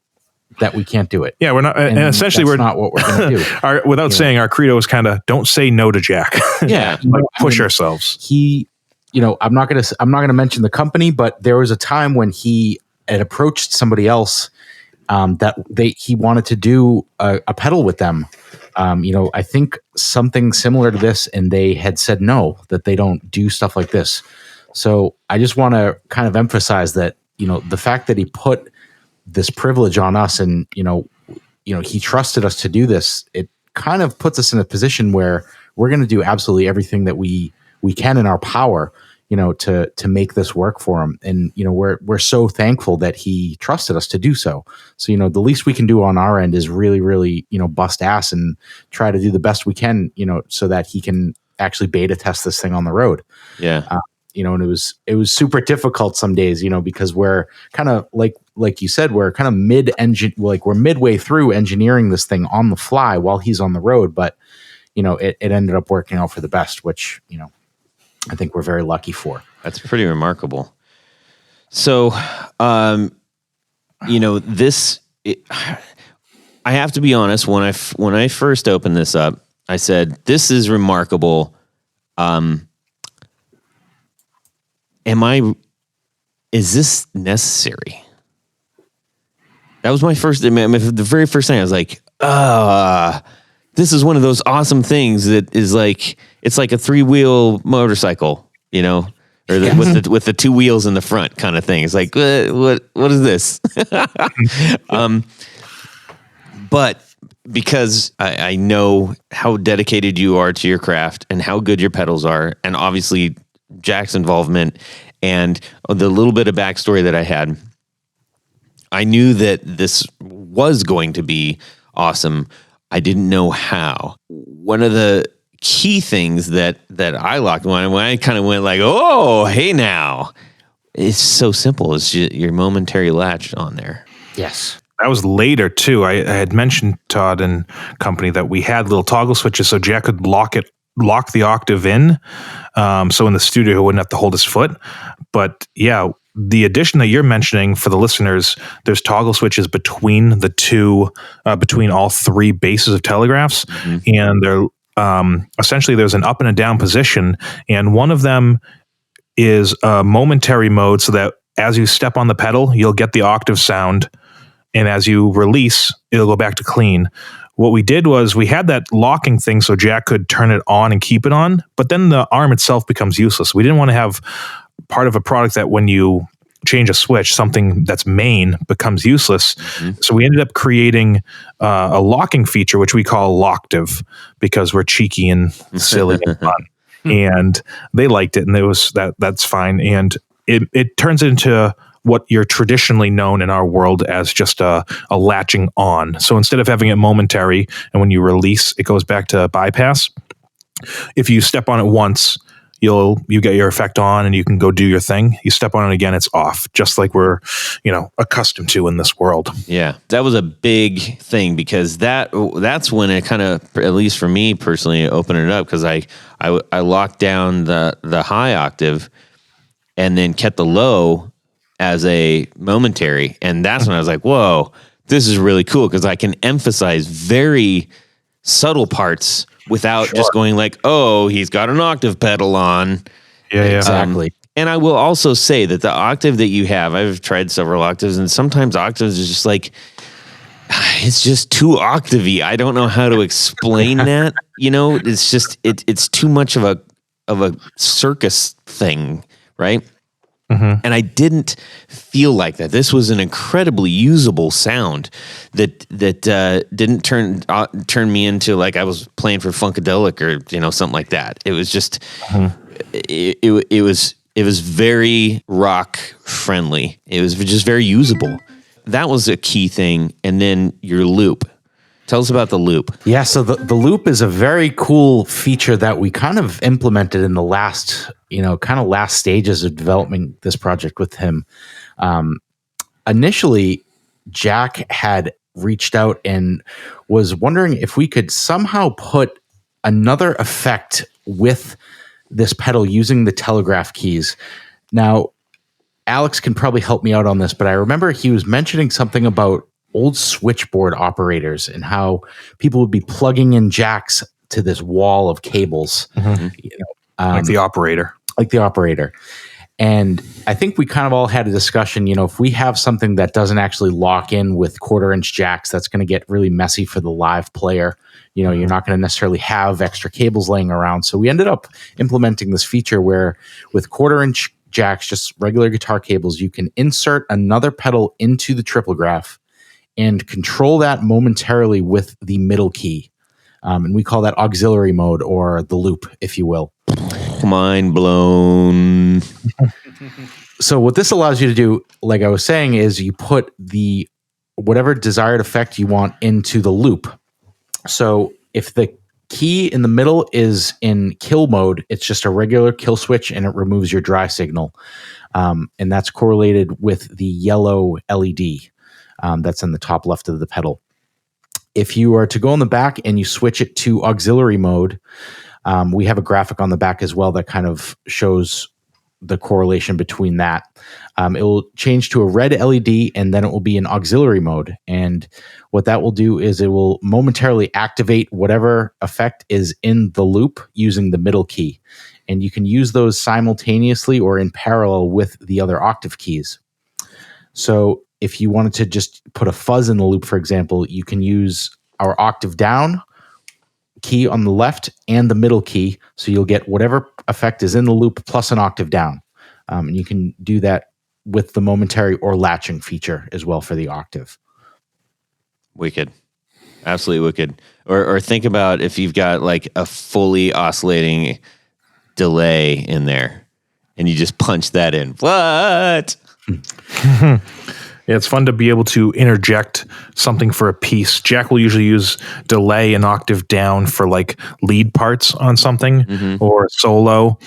[SPEAKER 5] that we can't do it.
[SPEAKER 4] Yeah, we're not, and essentially we're
[SPEAKER 5] not what we're going to do.
[SPEAKER 4] Without saying, our credo is kind of don't say no to Jack.
[SPEAKER 5] Yeah,
[SPEAKER 4] like push ourselves.
[SPEAKER 5] He, you know, I'm not gonna mention the company, but there was a time when he had approached somebody else that he wanted to do a pedal with them. You know, I think something similar to this, and they had said no, that they don't do stuff like this. So I just want to kind of emphasize that, you know, the fact that he put this privilege on us and, you know, he trusted us to do this, it kind of puts us in a position where we're going to do absolutely everything that we can in our power, you know, to make this work for him. And, you know, we're so thankful that he trusted us to do so. So, you know, the least we can do on our end is really, really, you know, bust ass and try to do the best we can, you know, so that he can actually beta test this thing on the road.
[SPEAKER 1] Yeah.
[SPEAKER 5] You know, and it was super difficult some days, you know, because we're kind of like you said, we're kind of we're midway through engineering this thing on the fly while he's on the road. But, you know, it ended up working out for the best, which, you know, I think we're very lucky for.
[SPEAKER 1] That's pretty remarkable. So, you know, I have to be honest, when I first opened this up, I said, this is remarkable. Is this necessary? That was my first, the very first thing I was like, this is one of those awesome things that is like, it's like a 3-wheel motorcycle, you know, or with the 2 wheels in the front kind of thing. It's like, what is this? But because I know how dedicated you are to your craft and how good your pedals are, and obviously Jack's involvement and the little bit of backstory that I had, I knew that this was going to be awesome. I didn't know how. One of the key things that I locked when I kind of went like, oh, hey now, it's so simple. It's just your momentary latch on there.
[SPEAKER 5] Yes.
[SPEAKER 4] That was later too. I had mentioned Todd and company that we had little toggle switches so Jack could lock the octave in. So in the studio, he wouldn't have to hold his foot. But yeah, the addition that you're mentioning for the listeners, there's toggle switches between the two, between all 3 bases of telegraphs. Mm-hmm. And they're essentially there's an up and a down position. And one of them is a momentary mode so that as you step on the pedal, you'll get the octave sound. And as you release, it'll go back to clean. What we did was we had that locking thing so Jack could turn it on and keep it on, but then the arm itself becomes useless. We didn't want to have part of a product that when you change a switch, something that's main becomes useless. Mm-hmm. So we ended up creating a locking feature, which we call Locktive, because we're cheeky and silly and fun. And they liked it, and it was that's fine. And it turns into what you're traditionally known in our world as just a latching on. So instead of having it momentary, and when you release, it goes back to bypass. If you step on it once, you get your effect on and you can go do your thing. You step on it again, it's off, just like we're, you know, accustomed to in this world.
[SPEAKER 1] Yeah, that was a big thing because that's when it kind of, at least for me personally, opened it up because I locked down the high octave and then kept the low as a momentary. And that's when I was like, whoa, this is really cool because I can emphasize very subtle parts without just going like, oh, he's got an octave pedal on.
[SPEAKER 4] Yeah,
[SPEAKER 5] Exactly.
[SPEAKER 1] And I will also say that the octave that you have, I've tried several octaves, and sometimes octaves is just like, it's just too octavey. I don't know how to explain that. It's just it's too much of a circus thing, right?
[SPEAKER 4] Mm-hmm.
[SPEAKER 1] And I didn't feel like that. This was an incredibly usable sound that didn't turn me into like I was playing for Funkadelic or something like that. It was just it was very rock friendly. It was just very usable. That was a key thing. And then your loop. Tell us about the loop.
[SPEAKER 5] Yeah, so the loop is a very cool feature that we kind of implemented in the last stages of developing this project with him. Initially, Jack had reached out and was wondering if we could somehow put another effect with this pedal using the telegraph keys. Now, Alex can probably help me out on this, but I remember he was mentioning something about old switchboard operators and how people would be plugging in jacks to this wall of cables,
[SPEAKER 4] like the operator.
[SPEAKER 5] And I think we kind of all had a discussion, if we have something that doesn't actually lock in with 1/4-inch jacks, that's going to get really messy for the live player. You're not going to necessarily have extra cables laying around. So we ended up implementing this feature where with 1/4-inch jacks, just regular guitar cables, you can insert another pedal into the Triplegraph and control that momentarily with the middle key. And we call that auxiliary mode, or the loop, if you will.
[SPEAKER 1] Mind blown.
[SPEAKER 5] So what this allows you to do, like I was saying, is you put the whatever desired effect you want into the loop. So if the key in the middle is in kill mode, it's just a regular kill switch and it removes your dry signal. And that's correlated with the yellow LED that's in the top left of the pedal. If you are to go on the back and you switch it to auxiliary mode, we have a graphic on the back as well that kind of shows the correlation between that. It will change to a red LED and then it will be in auxiliary mode. And what that will do is it will momentarily activate whatever effect is in the loop using the middle key. And you can use those simultaneously or in parallel with the other octave keys. So if you wanted to just put a fuzz in the loop, for example, you can use our octave down key on the left and the middle key. So you'll get whatever effect is in the loop plus an octave down. And you can do that with the momentary or latching feature as well for the octave.
[SPEAKER 1] Wicked. Absolutely wicked. Or think about if you've got like a fully oscillating delay in there and you just punch that in. What?
[SPEAKER 4] Yeah, it's fun to be able to interject something for a piece. Jack will usually use delay and octave down for like lead parts on something or solo,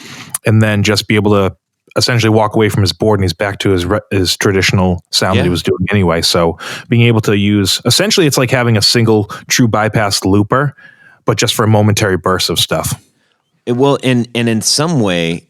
[SPEAKER 4] and then just be able to essentially walk away from his board and he's back to his traditional sound that he was doing anyway. So being able to use, essentially it's like having a single true bypass looper, but just for a momentary burst of stuff.
[SPEAKER 1] Well, and in some way,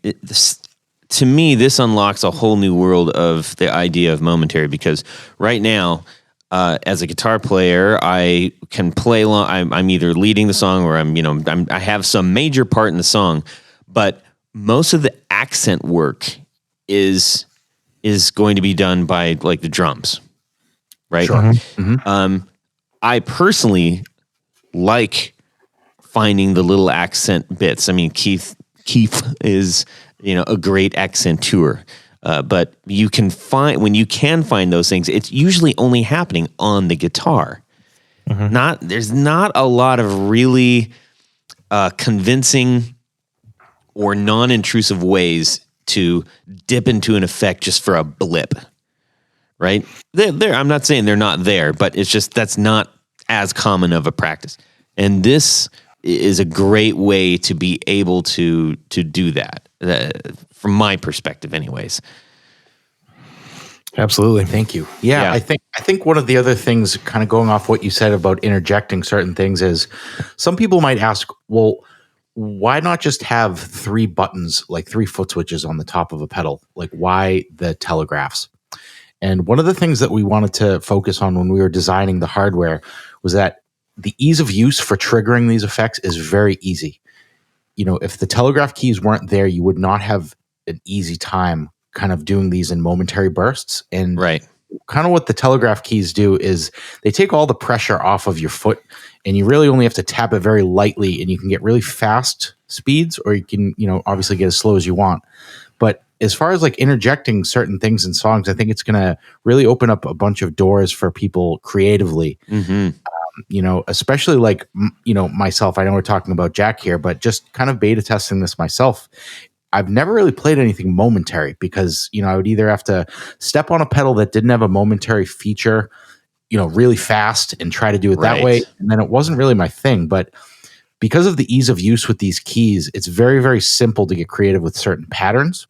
[SPEAKER 1] to me, this unlocks a whole new world of the idea of momentary, because right now, as a guitar player, I can play along. I'm either leading the song or I have some major part in the song, but most of the accent work is going to be done by like the drums, right?
[SPEAKER 5] Sure.
[SPEAKER 1] I personally like finding the little accent bits. I mean, Keith is a great accenteur, but when you can find those things, it's usually only happening on the guitar. There's not a lot of really convincing or non-intrusive ways to dip into an effect just for a blip, right? They're I'm not saying they're not there, but it's just that's not as common of a practice. And this is a great way to be able to do that, from my perspective anyways.
[SPEAKER 4] Absolutely.
[SPEAKER 5] Thank you. Yeah, I think one of the other things, kind of going off what you said about interjecting certain things, is some people might ask, well, why not just have 3 buttons, like 3 foot switches on the top of a pedal? Like, why the telegraphs? And one of the things that we wanted to focus on when we were designing the hardware was that the ease of use for triggering these effects is very easy. If the telegraph keys weren't there, you would not have an easy time kind of doing these in momentary bursts. And kind of what the telegraph keys do is they take all the pressure off of your foot, and you really only have to tap it very lightly, and you can get really fast speeds, or you can, obviously get as slow as you want. But as far as like interjecting certain things in songs, I think it's going to really open up a bunch of doors for people creatively. Especially like, myself. I know we're talking about Jack here, but just kind of beta testing this myself. I've never really played anything momentary because, I would either have to step on a pedal that didn't have a momentary feature, really fast and try to do it that way. And then it wasn't really my thing. But because of the ease of use with these keys, it's very, very simple to get creative with certain patterns.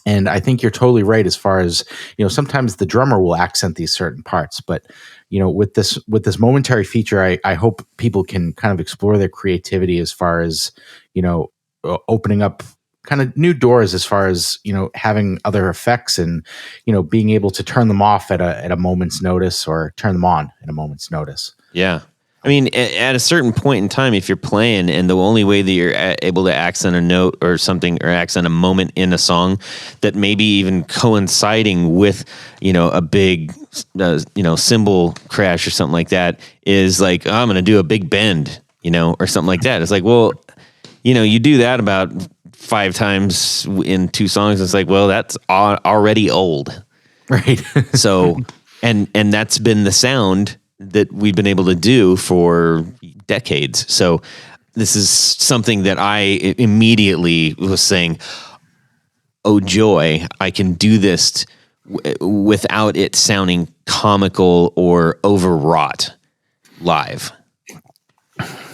[SPEAKER 5] And I think you're totally right as far as, sometimes the drummer will accent these certain parts. But, with this momentary feature, I hope people can kind of explore their creativity as far as, opening up kind of new doors as far as, having other effects and, being able to turn them off at a moment's notice or turn them on at a moment's notice.
[SPEAKER 1] Yeah. I mean, at a certain point in time, if you're playing and the only way that you're able to accent a note or something, or accent a moment in a song that maybe even coinciding with, a big, cymbal crash or something like that is like, oh, I'm going to do a big bend, or something like that. It's like, well, you do that about 5 times in 2 songs. It's like, well, that's already old.
[SPEAKER 5] Right.
[SPEAKER 1] So, and that's been the sound that we've been able to do for decades. So this is something that I immediately was saying, oh joy, I can do this without it sounding comical or overwrought live.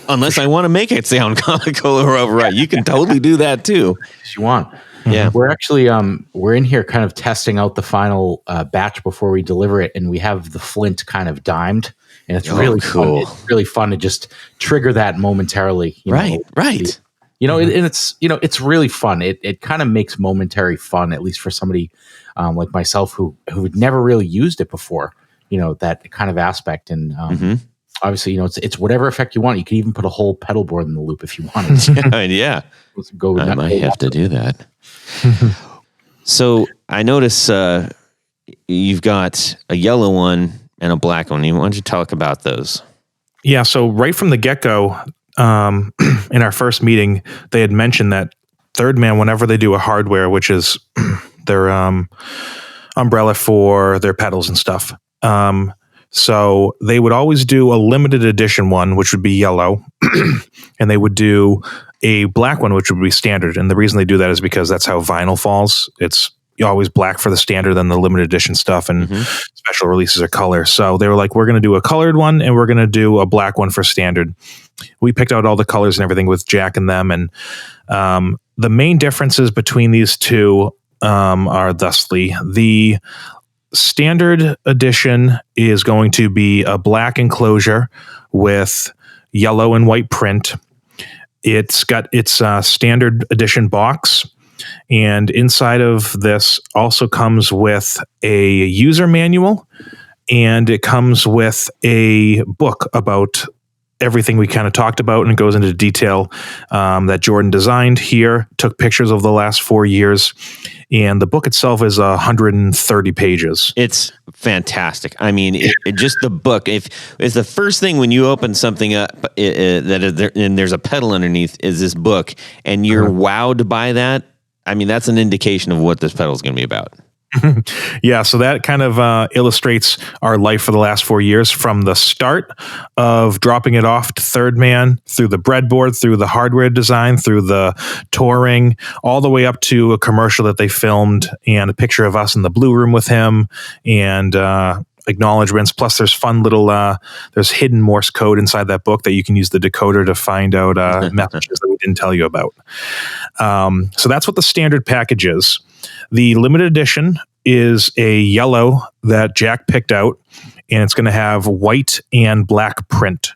[SPEAKER 1] Unless I want to make it sound comical or overwrought. You can totally do that too.
[SPEAKER 5] If you want.
[SPEAKER 1] Yeah.
[SPEAKER 5] We're actually, we're in here kind of testing out the final batch before we deliver it. And we have the Flint kind of dimed. And it's really cool. Fun. It's really fun to just trigger that momentarily.
[SPEAKER 1] Right.
[SPEAKER 5] And it's really fun. It kind of makes momentary fun, at least for somebody like myself who had never really used it before, that kind of aspect. And obviously, it's whatever effect you want. You could even put a whole pedal board in the loop if you wanted.
[SPEAKER 1] Yeah.
[SPEAKER 5] Let's go with
[SPEAKER 1] I
[SPEAKER 5] that.
[SPEAKER 1] might have to do that. So I notice you've got a yellow one and a black one. Why don't you talk about those?
[SPEAKER 4] Yeah, so right from the get-go, in our first meeting, they had mentioned that Third Man, whenever they do a hardware, which is their umbrella for their pedals and stuff, so they would always do a limited edition one, which would be yellow, and they would do a black one, which would be standard. And the reason they do that is because that's how vinyl falls. It's always black for the standard, then the limited edition stuff, and special releases are color. So they were like, we're going to do a colored one and we're going to do a black one for standard. We picked out all the colors and everything with Jack and them. And the main differences between these two are thusly: the standard edition is going to be a black enclosure with yellow and white print. It's got its standard edition box. And inside of this also comes with a user manual, and it comes with a book about everything we kind of talked about, and it goes into detail that Jordan designed here, took pictures of the last 4 years, and the book itself is 130 pages.
[SPEAKER 1] It's fantastic. I mean, just the book. If it's the first thing when you open something up and there's a pedal underneath, is this book, and you're wowed by that. I mean, that's an indication of what this pedal is going to be about.
[SPEAKER 4] Yeah, so that kind of illustrates our life for the last 4 years, from the start of dropping it off to Third Man, through the breadboard, through the hardware design, through the touring, all the way up to a commercial that they filmed and a picture of us in the blue room with him, and acknowledgments. Plus, there's fun little, there's hidden Morse code inside that book that you can use the decoder to find out messages that we didn't tell you about. So that's what the standard package is. The limited edition is a yellow that Jack picked out, and it's going to have white and black print.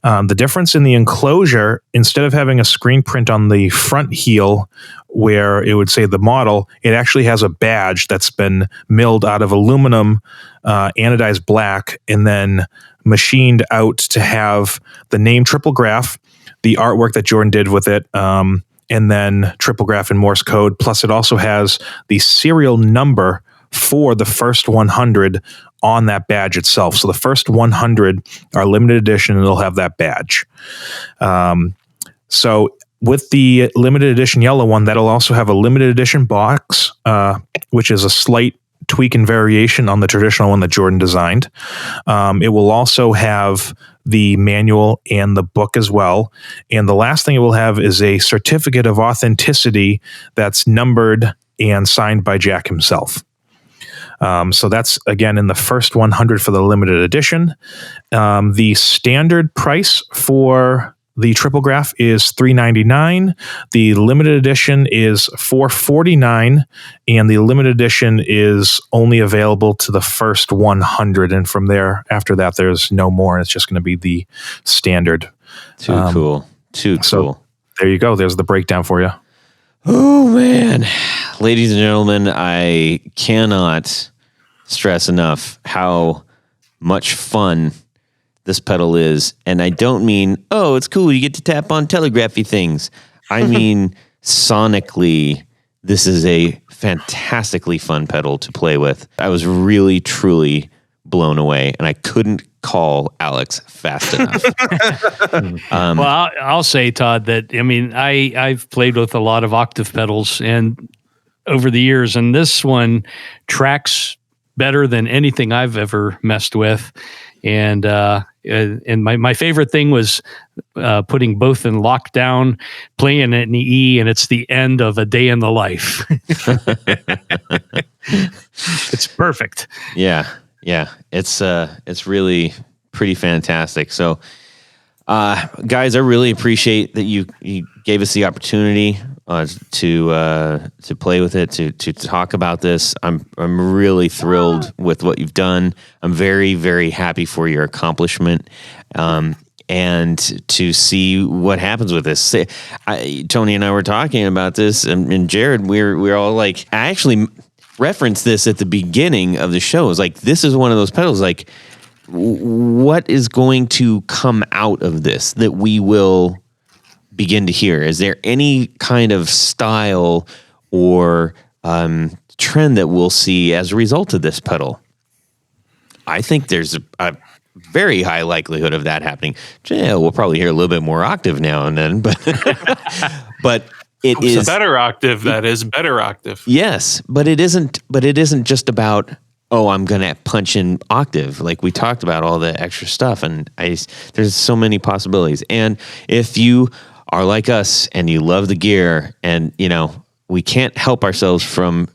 [SPEAKER 4] The difference in the enclosure, instead of having a screen print on the front heel where it would say the model, it actually has a badge that's been milled out of aluminum, anodized black, and then machined out to have the name Triplegraph, the artwork that Jordan did with it, and then Triplegraph in Morse code. Plus, it also has the serial number for the first 100 on that badge itself. So the first 100 are limited edition, and they'll have that badge. So with the limited edition yellow one, that'll also have a limited edition box, which is a slight tweak and variation on the traditional one that Jordan designed. It will also have the manual and the book as well. And the last thing it will have is a certificate of authenticity that's numbered and signed by Jack himself. So that's, again, in the first 100 for the limited edition. The standard price for the Triplegraph is $399. The limited edition is $449, and the limited edition is only available to the first 100. And from there, after that, there's no more. It's just going to be the standard.
[SPEAKER 1] Too cool.
[SPEAKER 4] There you go. There's the breakdown for you.
[SPEAKER 1] Oh, man. Ladies and gentlemen, I cannot stress enough how much fun this pedal is. And I don't mean, oh, it's cool, you get to tap on telegraphy things. I mean, sonically, this is a fantastically fun pedal to play with. I was really, truly blown away, and I couldn't call Alex fast enough.
[SPEAKER 2] Well, I'll say, Todd, that, I mean, I've played with a lot of octave pedals and over the years, and this one tracks better than anything I've ever messed with. And my favorite thing was putting both in lockdown, playing it in E, and it's the end of A Day in the Life. It's perfect.
[SPEAKER 1] Yeah. It's really pretty fantastic. So, guys, I really appreciate that you gave us the opportunity to play with it, to talk about this. I'm really thrilled with what you've done. I'm very, very happy for your accomplishment, and to see what happens with this. Tony and I were talking about this, and Jared, we're all like, I actually referenced this at the beginning of the show. It's like, this is one of those pedals, like, what is going to come out of this that we will begin to hear? Is there any kind of style or trend that we'll see as a result of this pedal? I think there's a very high likelihood of that happening. Yeah, we'll probably hear a little bit more octave now and then, but but it is
[SPEAKER 3] a better octave. That is better octave.
[SPEAKER 1] Yes, but it isn't. But it isn't just about, oh, I'm going to punch in octave. Like we talked about all the extra stuff, and there's so many possibilities. And if you are like us and you love the gear, and we can't help ourselves from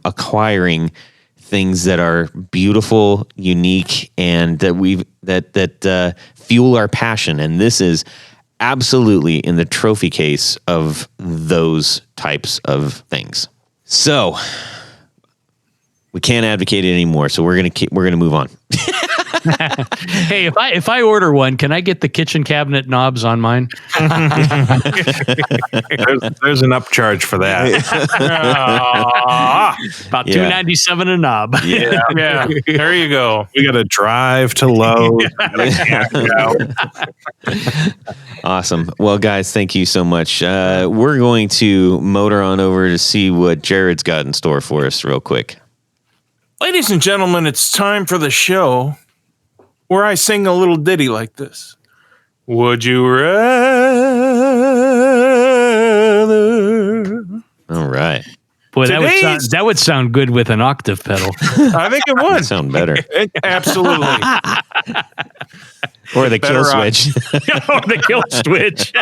[SPEAKER 1] acquiring things that are beautiful, unique, and that fuel our passion. And this is absolutely in the trophy case of those types of things. So we can't advocate it anymore. So we're gonna move on.
[SPEAKER 2] Hey, if I order one, can I get the kitchen cabinet knobs on mine?
[SPEAKER 4] There's an upcharge for that.
[SPEAKER 2] About $2.97 a knob.
[SPEAKER 3] Yeah. There you go.
[SPEAKER 4] We got to drive to Lowe's.
[SPEAKER 1] Awesome. Well, guys, thank you so much. We're going to motor on over to see what Jared's got in store for us real quick.
[SPEAKER 3] Ladies and gentlemen, it's time for the show where I sing a little ditty like this. Would you rather?
[SPEAKER 1] All right.
[SPEAKER 2] Boy, that would sound good with an octave pedal.
[SPEAKER 3] I think it would
[SPEAKER 1] sound better.
[SPEAKER 3] Absolutely.
[SPEAKER 1] Or the kill switch.
[SPEAKER 2] Or the kill switch.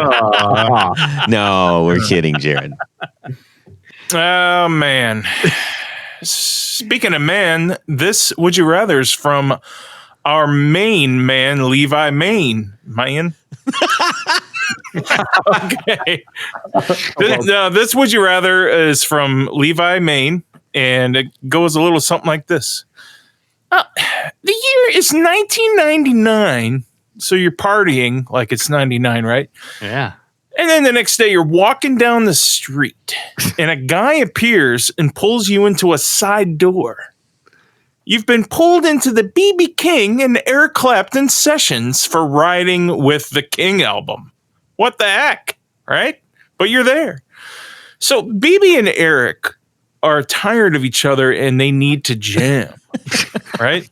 [SPEAKER 1] No, we're kidding, Jared.
[SPEAKER 3] Oh, man. Speaking of man, this Would You Rather is from our main man, Levi Main. Man. Okay. This Would You Rather is from Levi Main, and it goes a little something like this. The year is 1999, so you're partying like it's 99, right?
[SPEAKER 2] Yeah.
[SPEAKER 3] And then the next day you're walking down the street and a guy appears and pulls you into a side door. You've been pulled into the B.B. King and Eric Clapton sessions for Riding with the King album. What the heck, right? But you're there. So B.B. and Eric are tired of each other and they need to jam, right?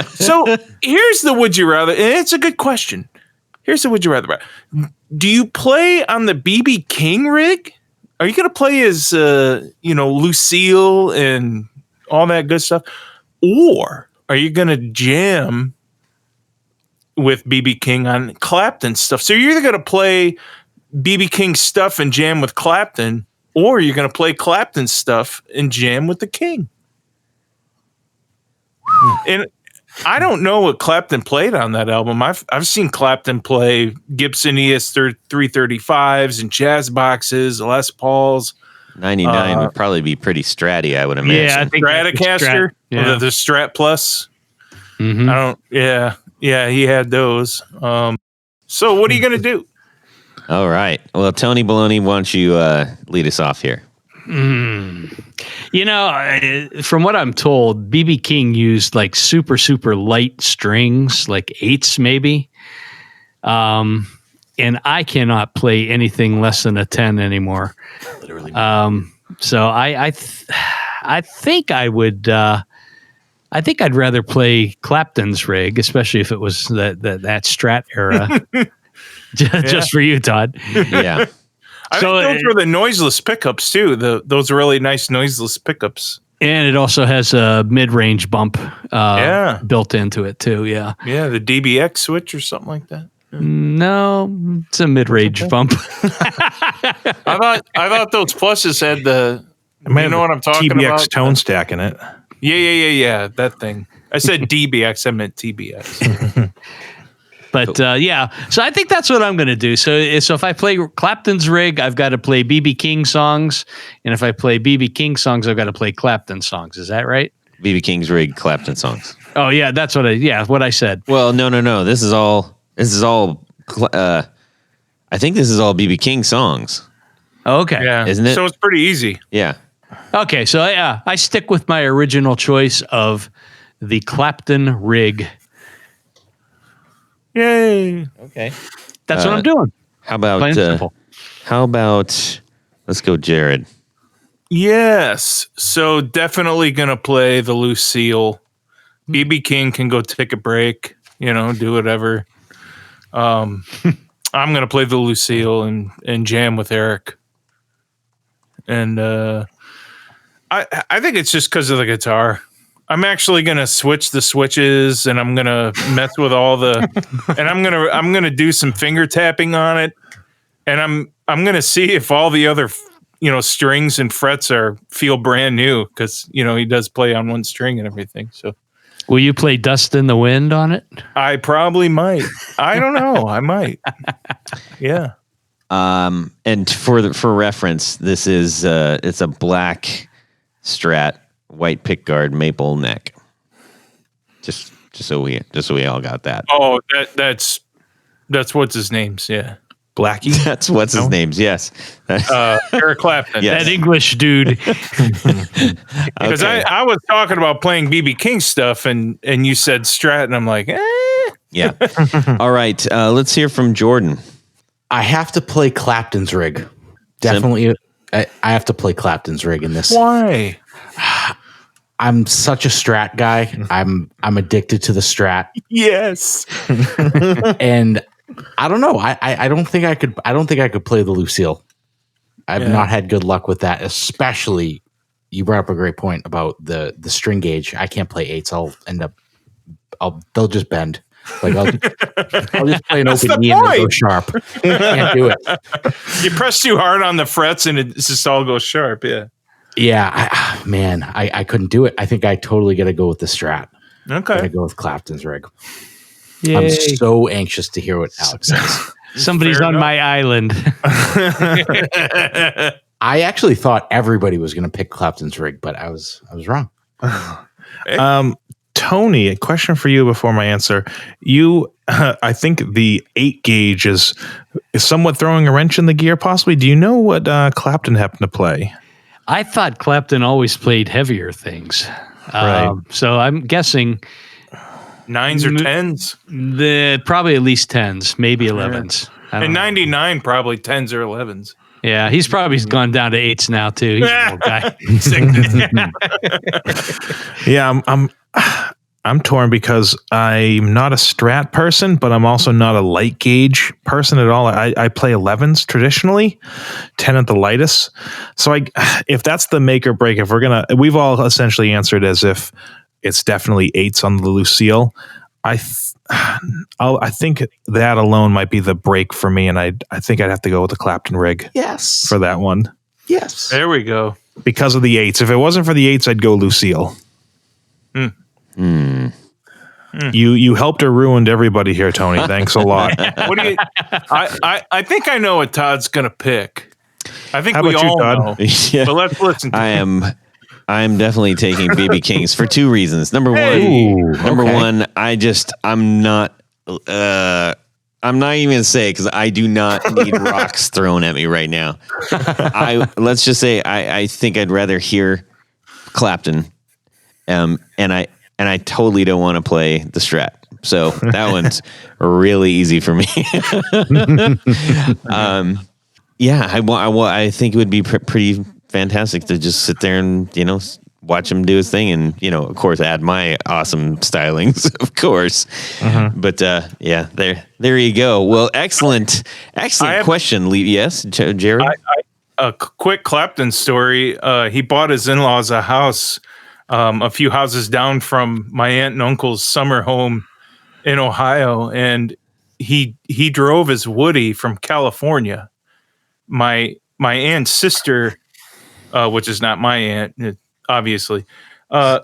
[SPEAKER 3] So here's the would you rather, and it's a good question. Here's the would you rather. Do you play on the B.B. King rig? Are you going to play as, Lucille and all that good stuff? Or are you going to jam with B.B. King on Clapton stuff? So you're either going to play B.B. King stuff and jam with Clapton, or you're going to play Clapton stuff and jam with the King. And I don't know what Clapton played on that album. I've seen Clapton play Gibson ES 335s and jazz boxes, Les Pauls.
[SPEAKER 1] 99 would probably be pretty stratty, I would imagine.
[SPEAKER 2] Yeah, I think
[SPEAKER 3] Stratocaster, the Strat Plus.
[SPEAKER 2] Mm-hmm.
[SPEAKER 3] Yeah, he had those. So what are you going to do?
[SPEAKER 1] All right. Well, Tony Baloney, why don't you lead us off here?
[SPEAKER 2] From what I'm told, B.B. King used like super, super light strings, like eighths maybe. And I cannot play anything less than a 10 anymore. Literally. So I think I would. I think I'd rather play Clapton's rig, especially if it was that Strat era. Just for you, Todd.
[SPEAKER 1] Yeah.
[SPEAKER 3] I think those were the noiseless pickups too. Those really nice noiseless pickups.
[SPEAKER 2] And it also has a mid-range bump built into it too. Yeah.
[SPEAKER 3] Yeah, the DBX switch or something like that.
[SPEAKER 2] No, it's a mid-range bump.
[SPEAKER 3] I thought those pluses had the. You know what I'm talking
[SPEAKER 4] TBX
[SPEAKER 3] about?
[SPEAKER 4] tone stack in it.
[SPEAKER 3] Yeah. That thing. I said DBX. I meant TBX.
[SPEAKER 2] But so I think that's what I'm going to do. So if I play Clapton's rig, I've got to play B.B. King songs, and if I play B.B. King songs, I've got to play Clapton songs. Is that right?
[SPEAKER 1] B.B. King's rig, Clapton songs.
[SPEAKER 2] Oh yeah, that's what I said.
[SPEAKER 1] Well, no. This is all. I think this is all B.B. King songs.
[SPEAKER 2] Oh, okay.
[SPEAKER 3] Yeah,
[SPEAKER 1] isn't it?
[SPEAKER 3] So it's pretty easy.
[SPEAKER 1] Yeah.
[SPEAKER 2] Okay, so I stick with my original choice of the Clapton rig.
[SPEAKER 3] Yay.
[SPEAKER 1] Okay.
[SPEAKER 2] That's what I'm doing.
[SPEAKER 1] How about let's go Jared.
[SPEAKER 3] Yes. So definitely going to play the Lucille. B.B. King can go take a break, do whatever. I'm going to play the Lucille and jam with Eric. And I think it's just because of the guitar. I'm actually going to switch the switches and I'm going to mess with all and I'm going to do some finger tapping on it. And I'm going to see if all the other, strings and frets feel brand new. Cause he does play on one string and everything. So
[SPEAKER 2] will you play Dust in the Wind on it?
[SPEAKER 3] I probably might. I don't know. I might. Yeah.
[SPEAKER 1] And for reference, this is it's a black Strat, white pickguard, maple neck. Just so we all got that.
[SPEAKER 3] Oh, that's what's his name's, yeah.
[SPEAKER 1] Blackie. That's what's his name's. Yes.
[SPEAKER 3] Eric Clapton.
[SPEAKER 2] Yes. That English dude.
[SPEAKER 3] Because I was talking about playing B.B. King stuff and you said Strat and I'm like,
[SPEAKER 1] Yeah. All right. Let's hear from Jordan.
[SPEAKER 5] I have to play Clapton's rig. Definitely. I have to play Clapton's rig in this.
[SPEAKER 3] Why?
[SPEAKER 5] I'm such a Strat guy. I'm addicted to the Strat.
[SPEAKER 3] Yes.
[SPEAKER 5] And I don't know. I don't think I could play the Lucille. I've not had good luck with that, especially you brought up a great point about the string gauge. I can't play eights. They'll just bend. Like I'll just play an open E and they'll go sharp. Can't do it.
[SPEAKER 3] You press too hard on the frets and it just all goes sharp. Yeah.
[SPEAKER 5] Yeah. I couldn't do it. I think I totally got to go with the Strat.
[SPEAKER 3] Okay.
[SPEAKER 5] Gotta go with Clapton's rig.
[SPEAKER 2] Yay.
[SPEAKER 5] I'm so anxious to hear what Alex says.
[SPEAKER 2] Somebody's on my island.
[SPEAKER 5] I actually thought everybody was going to pick Clapton's rig, but I was wrong.
[SPEAKER 4] Tony, a question for you before my answer. You I think the 8 gauge is somewhat throwing a wrench in the gear, possibly. Do you know what Clapton happened to play?
[SPEAKER 2] I thought Clapton always played heavier things.
[SPEAKER 4] Right.
[SPEAKER 2] So I'm guessing
[SPEAKER 3] 9s or 10s.
[SPEAKER 2] Probably at least 10s, maybe 11s.
[SPEAKER 3] And 99 probably 10s or 11s.
[SPEAKER 2] Yeah, he's probably gone down to 8s now too. He's an old guy.
[SPEAKER 4] Yeah, I'm torn because I'm not a Strat person, but I'm also not a light gauge person at all. I play 11s traditionally, 10 at the lightest. So if that's the make or break, we've all essentially answered as if it's definitely 8s on the Lucille. I think that alone might be the break for me, and I think I'd have to go with the Clapton rig.
[SPEAKER 1] Yes.
[SPEAKER 4] For that one.
[SPEAKER 1] Yes.
[SPEAKER 3] There we go.
[SPEAKER 4] Because of the 8s. If it wasn't for the 8s, I'd go Lucille. You helped or ruined everybody here, Tony. Thanks a lot.
[SPEAKER 3] What do you? I think I know what Todd's gonna pick. I think
[SPEAKER 4] How
[SPEAKER 3] we
[SPEAKER 4] about you,
[SPEAKER 3] all
[SPEAKER 4] Todd?
[SPEAKER 3] know.
[SPEAKER 1] Yeah.
[SPEAKER 3] But let's listen. To
[SPEAKER 1] I'm definitely taking BB Kings for 2 reasons. Number one, I'm not even gonna say because I do not need rocks thrown at me right now. Let's just say I think I'd rather hear Clapton, and I totally don't want to play the Strat. So that one's really easy for me. I think it would be pretty fantastic to just sit there and watch him do his thing, and of course add my awesome stylings, of course. But there you go. Well, excellent question. Yes, Jerry.
[SPEAKER 3] a quick Clapton story. He bought his in-laws a house a few houses down from my aunt and uncle's summer home in Ohio, and he drove his Woody from California. My aunt's sister, which is not my aunt, obviously,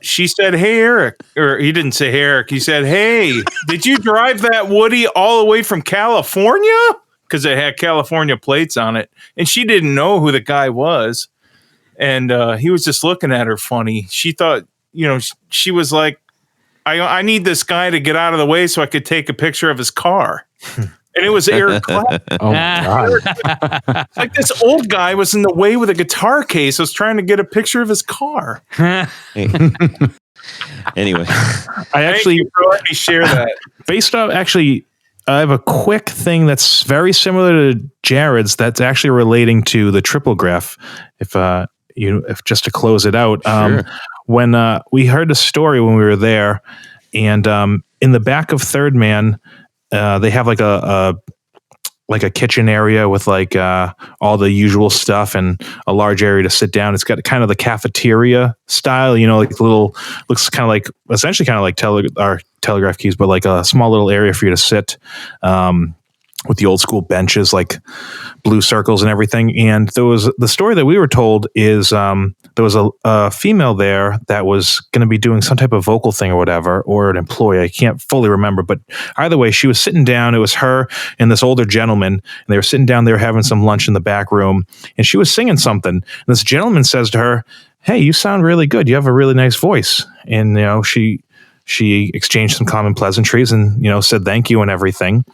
[SPEAKER 3] she said, "Hey, Eric," or he didn't say, "Hey, Eric." He said, "Hey, did you drive that Woody all the way from California?" Because it had California plates on it, and she didn't know who the guy was. And he was just looking at her funny. She thought, she was like, I need this guy to get out of the way so I could take a picture of his car. And it was Eric Clapton.
[SPEAKER 5] Oh, my God.
[SPEAKER 3] Like this old guy was in the way with a guitar case. I was trying to get a picture of his car.
[SPEAKER 1] Anyway,
[SPEAKER 4] I actually
[SPEAKER 3] share that.
[SPEAKER 4] based off actually. I have a quick thing that's very similar to Jared's that's actually relating to the Triplegraph. If just to close it out,
[SPEAKER 1] sure.
[SPEAKER 4] When we heard a story when we were there, and in the back of Third Man, they have like a kitchen area with like all the usual stuff and a large area to sit down. It's got kind of the cafeteria style, like looks kind of like essentially kind of like our telegraph keys, but like a small little area for you to sit with the old school benches, like blue circles and everything. And the story that we were told is there was a female there that was going to be doing some type of vocal thing or whatever, or an employee. I can't fully remember, but either way, she was sitting down. It was her and this older gentleman, and they were sitting down. They were having some lunch in the back room, and she was singing something. And this gentleman says to her, "Hey, you sound really good. You have a really nice voice." And she exchanged some common pleasantries and said thank you and everything.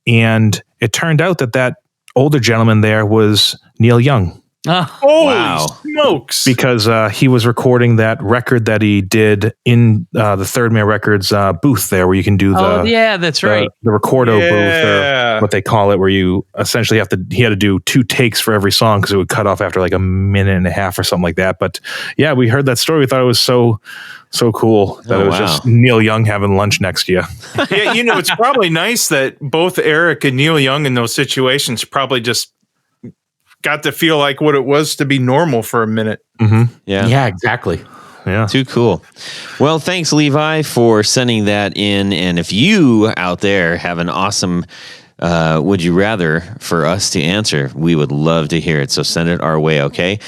[SPEAKER 4] And it turned out that older gentleman there was Neil Young.
[SPEAKER 3] Holy smokes!
[SPEAKER 4] Because he was recording that record that he did in the Third Man Records booth there, where you can do
[SPEAKER 2] that's right,
[SPEAKER 4] the recordo booth, or what they call it, where you essentially he had to do 2 takes for every song because it would cut off after like a minute and a half or something like that. But yeah, we heard that story. We thought it was so cool that it was just Neil Young having lunch next to you.
[SPEAKER 3] Yeah, it's probably nice that both Eric and Neil Young in those situations probably just got to feel like what it was to be normal for a minute.
[SPEAKER 1] Mm-hmm. Yeah,
[SPEAKER 5] exactly.
[SPEAKER 4] Yeah,
[SPEAKER 1] too cool. Well, thanks, Levi, for sending that in. And if you out there have an awesome would you rather for us to answer, we would love to hear it. So send it our way, okay?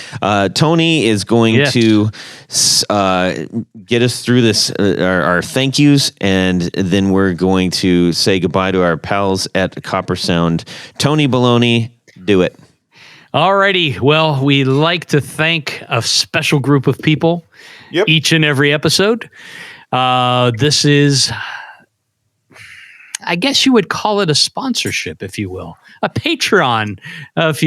[SPEAKER 1] Tony is going to get us through this, our thank yous, and then we're going to say goodbye to our pals at Coppersound. Tony Baloney, do it.
[SPEAKER 2] Alrighty. Well, we like to thank a special group of people each and every episode. This is... I guess you would call it a sponsorship, if you will, a Patreon of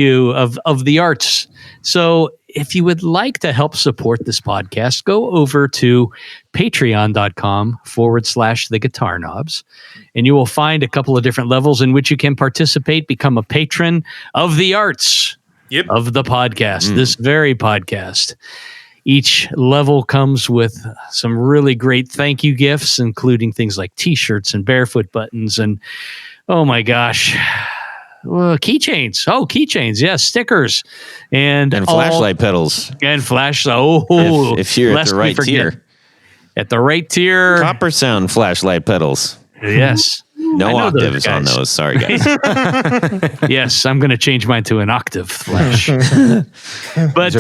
[SPEAKER 2] the arts. So if you would like to help support this podcast, go over to patreon.com/the Guitar Knobs, and you will find a couple of different levels in which you can participate, become a patron of the arts of the podcast, this very podcast. Each level comes with some really great thank you gifts, including things like t-shirts and barefoot buttons and, oh my gosh, keychains. Oh, keychains. Yes, stickers. And
[SPEAKER 1] flashlight pedals.
[SPEAKER 2] And flashlight. Oh,
[SPEAKER 1] if you're at the right tier.
[SPEAKER 2] At the right tier.
[SPEAKER 1] Coppersound flashlight pedals.
[SPEAKER 2] Yes.
[SPEAKER 1] No octaves on those. Sorry, guys.
[SPEAKER 2] Yes, I'm going to change mine to an octave flash. But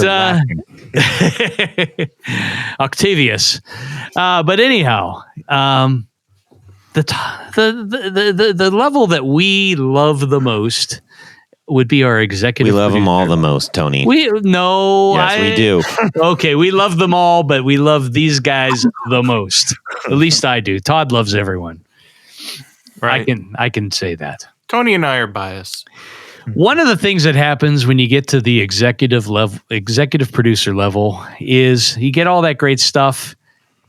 [SPEAKER 2] Octavius. But anyhow, the level that we love the most would be our executive.
[SPEAKER 1] We love
[SPEAKER 2] producer.
[SPEAKER 1] them all the most, Tony.
[SPEAKER 2] We
[SPEAKER 1] do.
[SPEAKER 2] Okay, we love them all, but we love these guys the most. At least I do. Todd loves everyone.
[SPEAKER 3] Right.
[SPEAKER 2] I can say that.
[SPEAKER 3] Tony and I are biased.
[SPEAKER 2] One of the things that happens when you get to the executive producer level is you get all that great stuff.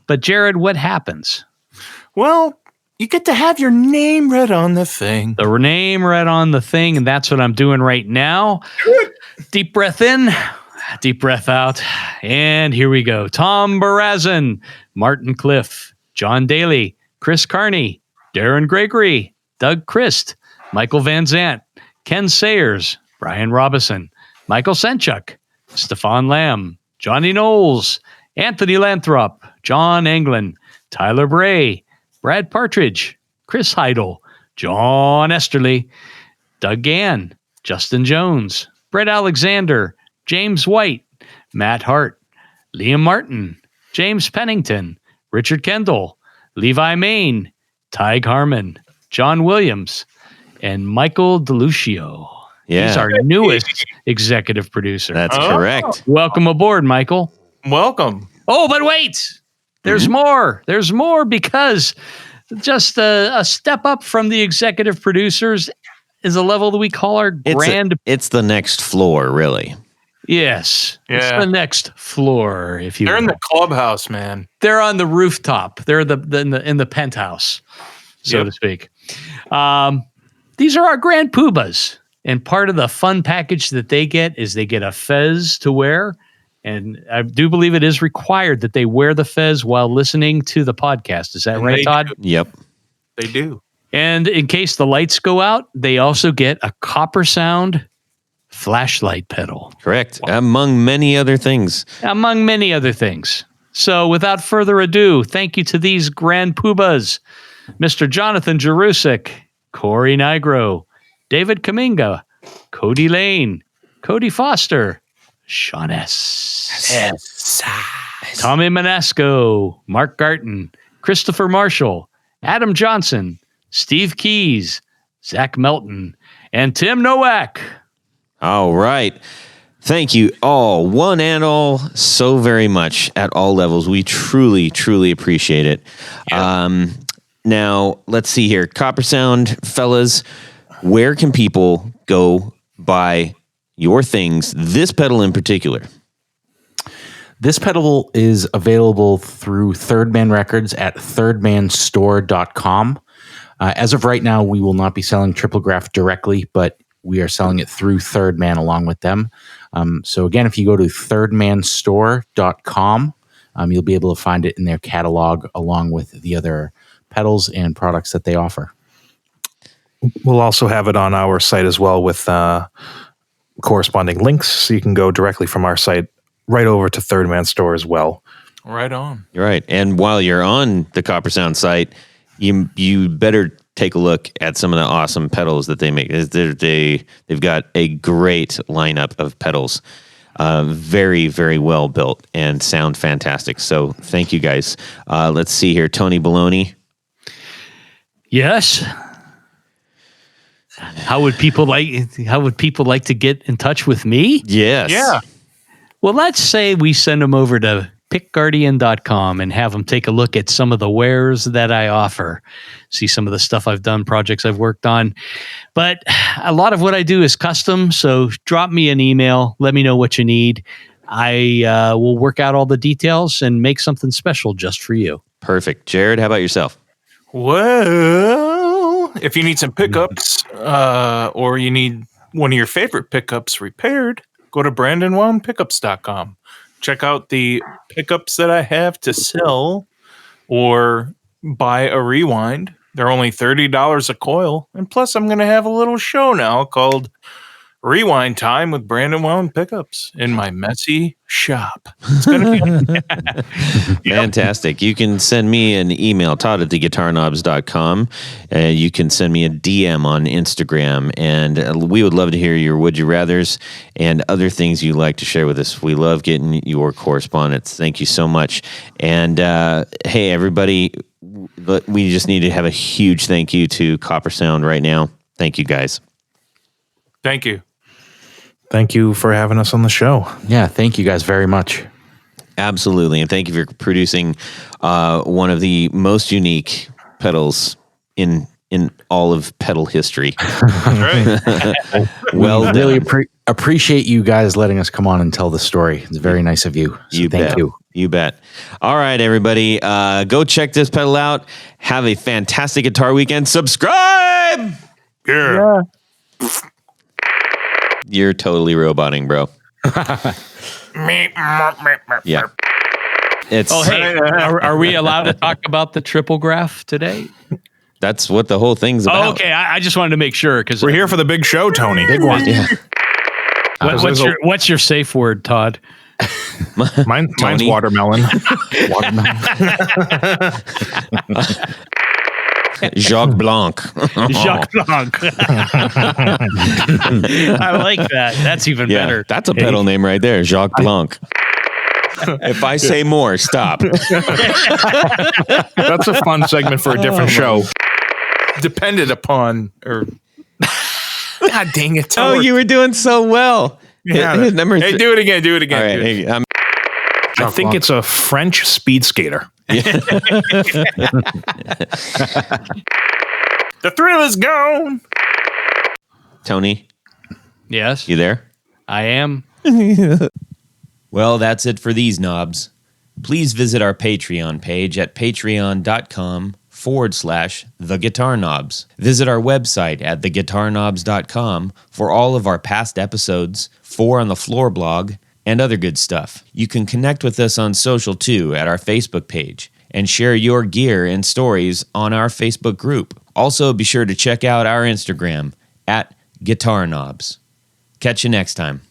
[SPEAKER 2] But Jared, what happens?
[SPEAKER 3] Well, you get to have your name read on the thing.
[SPEAKER 2] The name read on the thing, and that's what I'm doing right now. Deep breath in, deep breath out, and here we go. Tom Barazin, Martin Cliff, John Daly, Chris Carney, Darren Gregory, Doug Christ, Michael Van Zant, Ken Sayers, Brian Robison, Michael Senchuk, Stefan Lamb, Johnny Knowles, Anthony Lathrop, John Anglin, Tyler Bray, Brad Partridge, Chris Heidel, John Esterly, Doug Gann, Justin Jones, Brett Alexander, James White, Matt Hart, Liam Martin, James Pennington, Richard Kendall, Levi Main, Tig Harmon, John Williams, and Michael DeLucio.
[SPEAKER 1] Yeah.
[SPEAKER 2] He's our newest executive producer.
[SPEAKER 1] That's correct.
[SPEAKER 2] Welcome aboard, Michael.
[SPEAKER 3] Welcome.
[SPEAKER 2] Oh, but wait. There's more. There's more because just a step up from the executive producers is a level that we call our grand.
[SPEAKER 1] It's the next floor, really.
[SPEAKER 2] Yes.
[SPEAKER 3] Yeah.
[SPEAKER 2] It's the next floor, if you
[SPEAKER 3] They're
[SPEAKER 2] will.
[SPEAKER 3] in the clubhouse, man.
[SPEAKER 2] They're on the rooftop. They're in the penthouse, so to speak. These are our grand poobahs. And part of the fun package that they get is they get a fez to wear. And I do believe it is required that they wear the fez while listening to the podcast. Is that right, Todd?
[SPEAKER 1] Yep.
[SPEAKER 3] They do.
[SPEAKER 2] And in case the lights go out, they also get a Coppersound flashlight pedal.
[SPEAKER 1] Correct. Among many other things.
[SPEAKER 2] Among many other things. So without further ado, thank you to these grand poobahs, Mr. Jonathan Jerusik, Corey Nigro, David Kaminga, Cody Lane, Cody Foster, Sean S. Tommy Manasco, Mark Garton, Christopher Marshall, Adam Johnson, Steve Keys, Zach Melton, and Tim Novak.
[SPEAKER 1] All right. Thank you all, one and all, so very much at all levels. We truly, truly appreciate it. Yeah. Now, let's see here. Coppersound, fellas, where can people go buy your things, this pedal in particular?
[SPEAKER 5] This pedal is available through Third Man Records at thirdmanstore.com. As of right now, we will not be selling Triplegraph directly, but we are selling it through Third Man along with them. So again, if you go to thirdmanstore.com, you'll be able to find it in their catalog along with the other pedals and products that they offer.
[SPEAKER 4] We'll also have it on our site as well with corresponding links, so you can go directly from our site right over to Third Man Store as well.
[SPEAKER 3] Right on.
[SPEAKER 1] You're right. And while you're on the Coppersound site, you better take a look at some of the awesome pedals that they make. They've got a great lineup of pedals. Very, very well built and sound fantastic. So thank you guys. Let's see here. Tony Baloney.
[SPEAKER 2] Yes. How would people like to get in touch with me?
[SPEAKER 1] Yes.
[SPEAKER 3] Yeah.
[SPEAKER 2] Well, let's say we send them over to pickguardian.com and have them take a look at some of the wares that I offer. See some of the stuff I've done, projects I've worked on. But a lot of what I do is custom, so drop me an email. Let me know what you need. I will work out all the details and make something special just for you.
[SPEAKER 1] Perfect. Jared, how about yourself?
[SPEAKER 3] Well, if you need some pickups or you need one of your favorite pickups repaired, go to brandonwoundpickups.com. Check out the pickups that I have to sell or buy a rewind. They're only $30 a coil. And plus, I'm going to have a little show now called Rewind Time with Brandon Wound Pickups in my messy shop. It's going to be
[SPEAKER 1] Fantastic. You can send me an email, Todd at theguitarknobs.com. You can send me a DM on Instagram, and we would love to hear your would you rathers and other things you'd like to share with us. We love getting your correspondence. Thank you so much. And hey, everybody, we just need to have a huge thank you to Coppersound right now. Thank you, guys.
[SPEAKER 3] Thank you.
[SPEAKER 4] Thank you for having us on the show.
[SPEAKER 5] Yeah, thank you guys very much.
[SPEAKER 1] Absolutely. And thank you for producing one of the most unique pedals in all of pedal history.
[SPEAKER 3] Right.
[SPEAKER 1] Well
[SPEAKER 5] We
[SPEAKER 1] done.
[SPEAKER 5] really appreciate you guys letting us come on and tell the story. It's very nice of you. So thank you.
[SPEAKER 1] You bet. All right, everybody. Go check this pedal out. Have a fantastic guitar weekend. Subscribe!
[SPEAKER 3] Yeah.
[SPEAKER 1] You're totally roboting, bro. Yeah. It's
[SPEAKER 2] Oh, hey, are we allowed to talk about the Triplegraph today?
[SPEAKER 1] That's what the whole thing's about.
[SPEAKER 2] Oh, okay. I just wanted to make sure because
[SPEAKER 4] We're here for the big show, Tony. Big one.
[SPEAKER 1] Yeah.
[SPEAKER 2] What's your safe word, Todd?
[SPEAKER 4] Mine's
[SPEAKER 1] Tony.
[SPEAKER 4] watermelon.
[SPEAKER 1] Jacques Blanc.
[SPEAKER 2] Jacques Blanc. I like that. That's even
[SPEAKER 1] Yeah,
[SPEAKER 2] better.
[SPEAKER 1] that's a pedal name right there, Jacques Blanc. If I say more, stop.
[SPEAKER 4] That's a fun segment for a different show.
[SPEAKER 3] Depended upon, or God dang it!
[SPEAKER 1] Oh, you were doing so well.
[SPEAKER 3] Yeah.
[SPEAKER 1] Hit number
[SPEAKER 3] Hey, do it again. Do it again.
[SPEAKER 1] All right.
[SPEAKER 3] do it.
[SPEAKER 1] Hey,
[SPEAKER 4] I think it's a French speed skater.
[SPEAKER 3] The thrill is gone.
[SPEAKER 1] Tony,
[SPEAKER 2] Yes,
[SPEAKER 1] you there?
[SPEAKER 2] I am.
[SPEAKER 1] Well, that's it for these knobs. Please visit our Patreon page at patreon.com/theguitarknobs. Visit our website at theguitarknobs.com for all of our past episodes, 4 on the Floor blog, and other good stuff. You can connect with us on social too at our Facebook page and share your gear and stories on our Facebook group. Also, be sure to check out our Instagram at Guitar Knobs. Catch you next time.